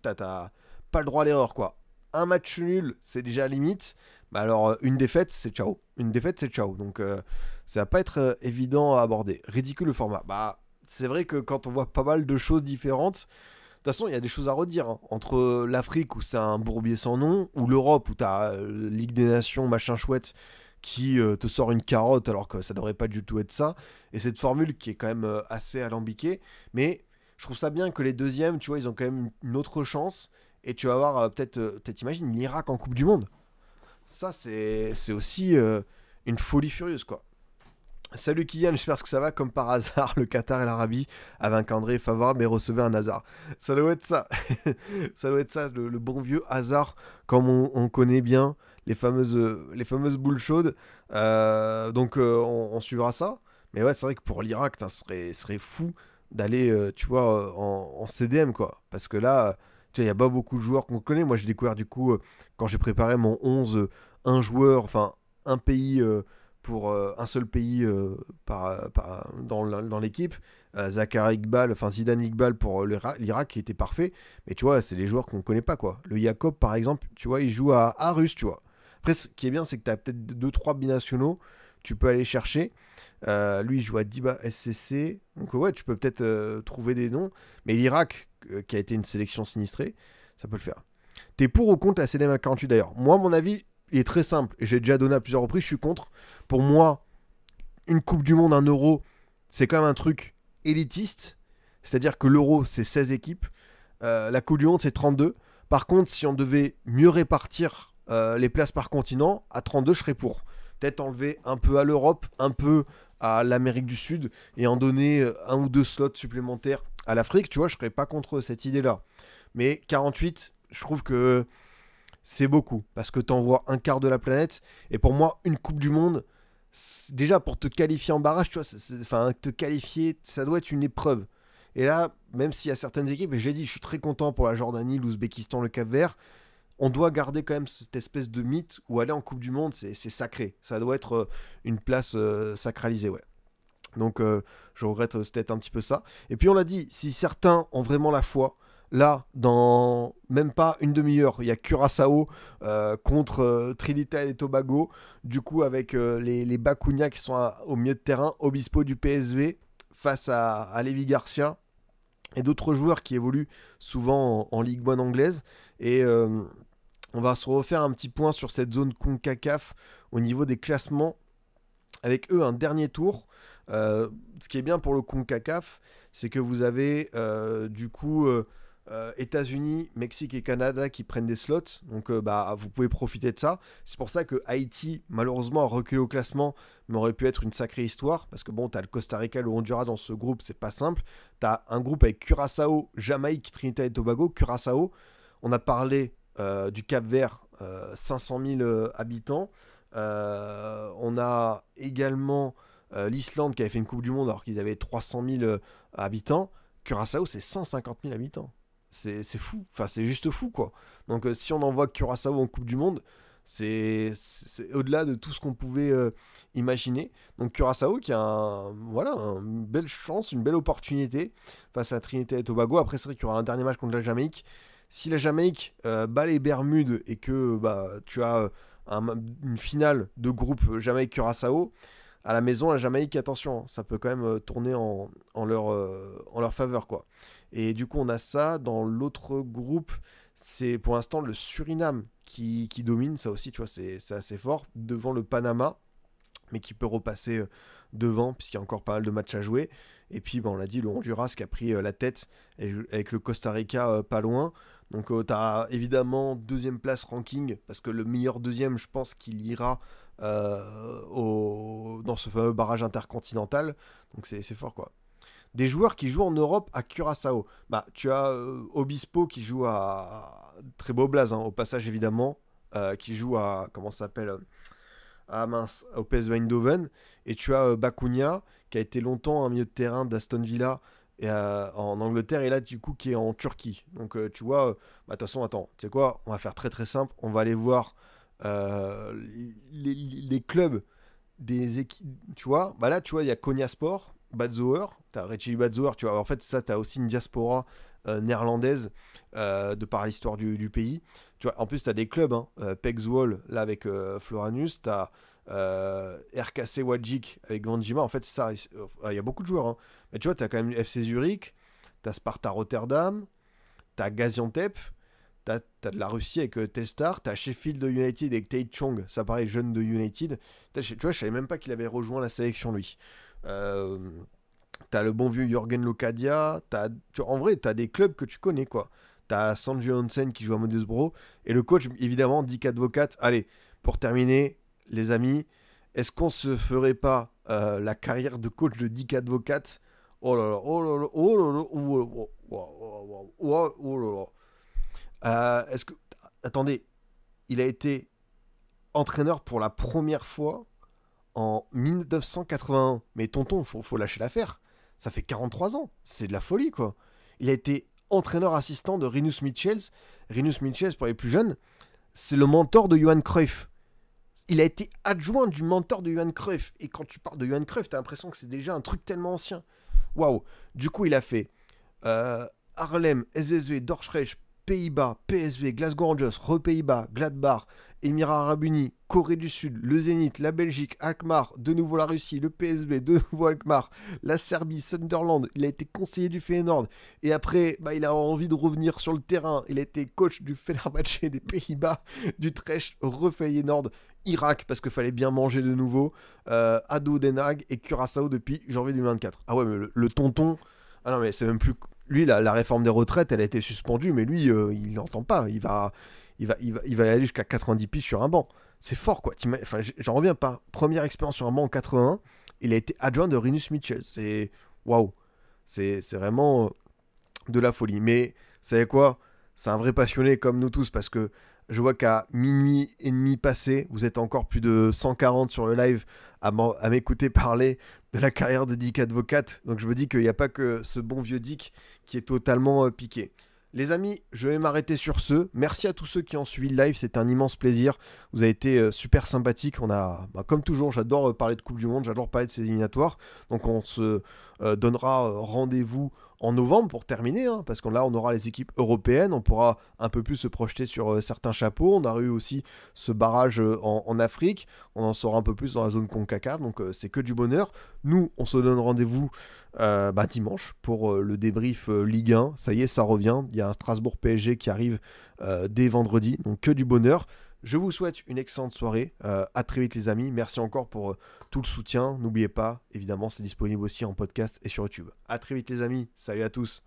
T'as pas le droit à l'erreur, quoi. Un match nul, c'est déjà limite. Alors, une défaite, c'est ciao. Donc, ça va pas être évident à aborder. Ridicule le format. C'est vrai que quand on voit pas mal de choses différentes, de toute façon, il y a des choses à redire. Entre l'Afrique, où c'est un bourbier sans nom, ou l'Europe, où t'as Ligue des Nations, machin chouette, qui te sort une carotte, alors que ça devrait pas du tout être ça. Et cette formule qui est quand même assez alambiquée. Mais je trouve ça bien que les deuxièmes, tu vois, ils ont quand même une autre chance. Et tu vas avoir peut-être imagine l'Irak en Coupe du Monde. Ça, c'est aussi une folie furieuse, quoi. Salut Kylian, j'espère que ça va. Comme par hasard, le Qatar et l'Arabie avaient un calendrier favorable et recevaient un hasard. Ça doit être ça. Ça doit être ça, le bon vieux hasard, comme on connaît bien les fameuses boules chaudes. Donc on suivra ça. Mais ouais, c'est vrai que pour l'Irak, putain, ce serait fou d'aller, tu vois, en CDM, quoi. Parce que là, tu vois, il n'y a pas beaucoup de joueurs qu'on connaît. Moi, j'ai découvert, du coup, quand j'ai préparé mon 11, un joueur, enfin, un pays pour un seul pays dans l'équipe. Zakaria Iqbal, enfin Zidane Iqbal pour l'Irak qui était parfait. Mais tu vois, c'est les joueurs qu'on connaît pas, quoi. Le Jacob, par exemple, tu vois, il joue à Arus, tu vois. Après, ce qui est bien, c'est que tu as peut-être deux trois binationaux. Tu peux aller chercher. Lui, il joue à Diba SCC. Donc, ouais, tu peux peut-être trouver des noms. Mais l'Irak, qui a été une sélection sinistrée, ça peut le faire. T'es pour ou contre la CDM à 48 d'ailleurs? Moi, mon avis, il est très simple. J'ai déjà donné à plusieurs reprises, je suis contre. Pour moi, une Coupe du Monde, un Euro, c'est quand même un truc élitiste. C'est-à-dire que l'Euro, c'est 16 équipes. La Coupe du Monde, c'est 32. Par contre, si on devait mieux répartir les places par continent, à 32, je serais pour. Peut-être enlever un peu à l'Europe, un peu à l'Amérique du Sud, et en donner un ou deux slots supplémentaires à l'Afrique. Tu vois, je serais pas contre cette idée-là. Mais 48, je trouve que c'est beaucoup. Parce que t'envoies un quart de la planète. Et pour moi, une Coupe du Monde, déjà pour te qualifier en barrage, tu vois, enfin, te qualifier, ça doit être une épreuve. Et là, même s'il y a certaines équipes, et je l'ai dit, je suis très content pour la Jordanie, l'Ouzbékistan, le Cap-Vert, on doit garder quand même cette espèce de mythe où aller en Coupe du Monde, c'est sacré. Ça doit être une place sacralisée, ouais. Donc je regrette peut-être un petit peu ça. Et puis on l'a dit, si certains ont vraiment la foi, là, dans même pas une demi-heure, il y a Curaçao contre Trinidad et Tobago. Du coup, avec les Bakunia qui sont au milieu de terrain, Obispo du PSV face à Levi Garcia et d'autres joueurs qui évoluent souvent en Ligue 1 anglaise. Et on va se refaire un petit point sur cette zone CONCACAF au niveau des classements avec eux un dernier tour. Ce qui est bien pour le CONCACAF, c'est que vous avez du coup États-Unis, Mexique et Canada qui prennent des slots. Donc bah, vous pouvez profiter de ça. C'est pour ça que Haïti, malheureusement, a reculé au classement, mais aurait pu être une sacrée histoire. Parce que bon, tu as le Costa Rica, le Honduras dans ce groupe, c'est pas simple. Tu as un groupe avec Curaçao, Jamaïque, Trinidad et Tobago. Curaçao, on a parlé du Cap-Vert, 500 000 habitants. On a également l'Islande qui avait fait une Coupe du Monde alors qu'ils avaient 300 000 habitants. Curaçao, c'est 150 000 habitants. C'est fou. Enfin, c'est juste fou, quoi. Donc, si on envoie Curaçao en Coupe du Monde, c'est au-delà de tout ce qu'on pouvait imaginer. Donc, Curaçao qui a voilà, une belle chance, une belle opportunité face à Trinité et Tobago. Après, c'est vrai qu'il y aura un dernier match contre la Jamaïque. Si la Jamaïque bat les Bermudes et que bah, tu as une finale de groupe Jamaïque-Curaçao, à la maison, la Jamaïque, attention, ça peut quand même tourner en leur faveur, quoi. Et du coup, on a ça. Dans l'autre groupe, c'est pour l'instant le Suriname qui domine. Ça aussi, tu vois, c'est assez fort. Devant le Panama, mais qui peut repasser devant, puisqu'il y a encore pas mal de matchs à jouer. Et puis, on l'a dit, le Honduras qui a pris la tête, avec le Costa Rica pas loin. Donc, tu as évidemment deuxième place ranking, parce que le meilleur deuxième, je pense qu'il ira dans ce fameux barrage intercontinental. Donc, c'est fort, quoi. Des joueurs qui jouent en Europe à Curaçao. Bah, tu as Obispo qui joue à très beau blaze, hein, au passage évidemment, qui joue à comment ça s'appelle mince, au PSV Eindhoven. Et tu as Bakunia qui a été longtemps un milieu de terrain d'Aston Villa en Angleterre et là du coup qui est en Turquie. Donc tu vois, bah, de toute façon attends, tu sais quoi, on va faire très très simple, on va aller voir les clubs des équipes, tu vois, bah là tu vois il y a Konyaspor, Badzauer, t'as Recchi Badzauer, tu vois, en fait ça t'as aussi une diaspora néerlandaise de par l'histoire du pays. Tu vois, en plus t'as des clubs, hein, PEC Zwolle là avec Floranus, t'as RKC Wajik avec Ganjima, en fait c'est ça, il y a beaucoup de joueurs, hein. Mais tu vois, t'as quand même FC Zurich, t'as Sparta Rotterdam, t'as Gaziantep, t'as de la Russie avec Telstar, t'as Sheffield United avec Tae Chong, ça paraît jeune de United. Tu vois, je savais même pas qu'il avait rejoint la sélection lui. Euh, T'as le bon vieux Jürgen Locadia, en vrai, t'as des clubs que tu connais, quoi. T'as Sanji Hansen qui joue à Middlesbrough, et le coach, évidemment, Dick Advocat. Allez, pour terminer, les amis, est-ce qu'on se ferait pas la carrière de coach de Dick Advocat? Oh là là, oh là là, oh là là, oh là là, oh là là, oh là là. Est-ce que... Attendez, il a été entraîneur pour la première fois en 1981. Mais tonton, faut lâcher l'affaire. Ça fait 43 ans. C'est de la folie, quoi. Il a été entraîneur assistant de Rinus Michels. Rinus Michels, pour les plus jeunes, c'est le mentor de Johan Cruyff. Il a été adjoint du mentor de Johan Cruyff. Et quand tu parles de Johan Cruyff, t'as l'impression que c'est déjà un truc tellement ancien. Waouh. Du coup, il a fait Haarlem, SVSV, Dordrecht, Pays-Bas, PSV, Glasgow Rangers, Pays-Bas, Gladbach, Émirats Arabes Unis, Corée du Sud, le Zénith, la Belgique, Alkmaar, de nouveau la Russie, le PSV, de nouveau Alkmaar, la Serbie, Sunderland. Il a été conseiller du Feyenoord. Et après, il a envie de revenir sur le terrain. Il a été coach du Fenerbahçe des Pays-Bas, du Trèche, Feyenoord, Irak, parce qu'il fallait bien manger de nouveau, Ado Den Haag et Curaçao depuis janvier 2024. Ah ouais, mais le tonton... Ah non, mais c'est même plus... Lui, la réforme des retraites, elle a été suspendue, mais lui, il n'entend pas. Il va aller jusqu'à 90 piges sur un banc. C'est fort, quoi. Enfin, j'en reviens pas. Première expérience sur un banc en 81, il a été adjoint de Rinus Michels. C'est... Waouh. C'est vraiment de la folie. Mais, vous savez quoi? C'est un vrai passionné comme nous tous, parce que je vois qu'à minuit et demi passé, vous êtes encore plus de 140 sur le live à m'écouter parler de la carrière de Dick Advocat. Donc je me dis qu'il n'y a pas que ce bon vieux Dick qui est totalement piqué. Les amis, je vais m'arrêter sur ce. Merci à tous ceux qui ont suivi le live, c'est un immense plaisir. Vous avez été super sympathiques. On a, comme toujours, j'adore parler de Coupe du Monde, j'adore parler de ces éliminatoires. Donc on se donnera rendez-vous en novembre pour terminer, parce que là on aura les équipes européennes, on pourra un peu plus se projeter sur certains chapeaux. On a eu aussi ce barrage en Afrique, on en saura un peu plus dans la zone CONCACAF, donc c'est que du bonheur. Nous, on se donne rendez-vous dimanche pour le débrief Ligue 1. Ça y est, ça revient. Il y a un Strasbourg PSG qui arrive dès vendredi. Donc que du bonheur. Je vous souhaite une excellente soirée. À très vite les amis. Merci encore pour tout le soutien. N'oubliez pas, évidemment, c'est disponible aussi en podcast et sur YouTube. À très vite les amis. Salut à tous.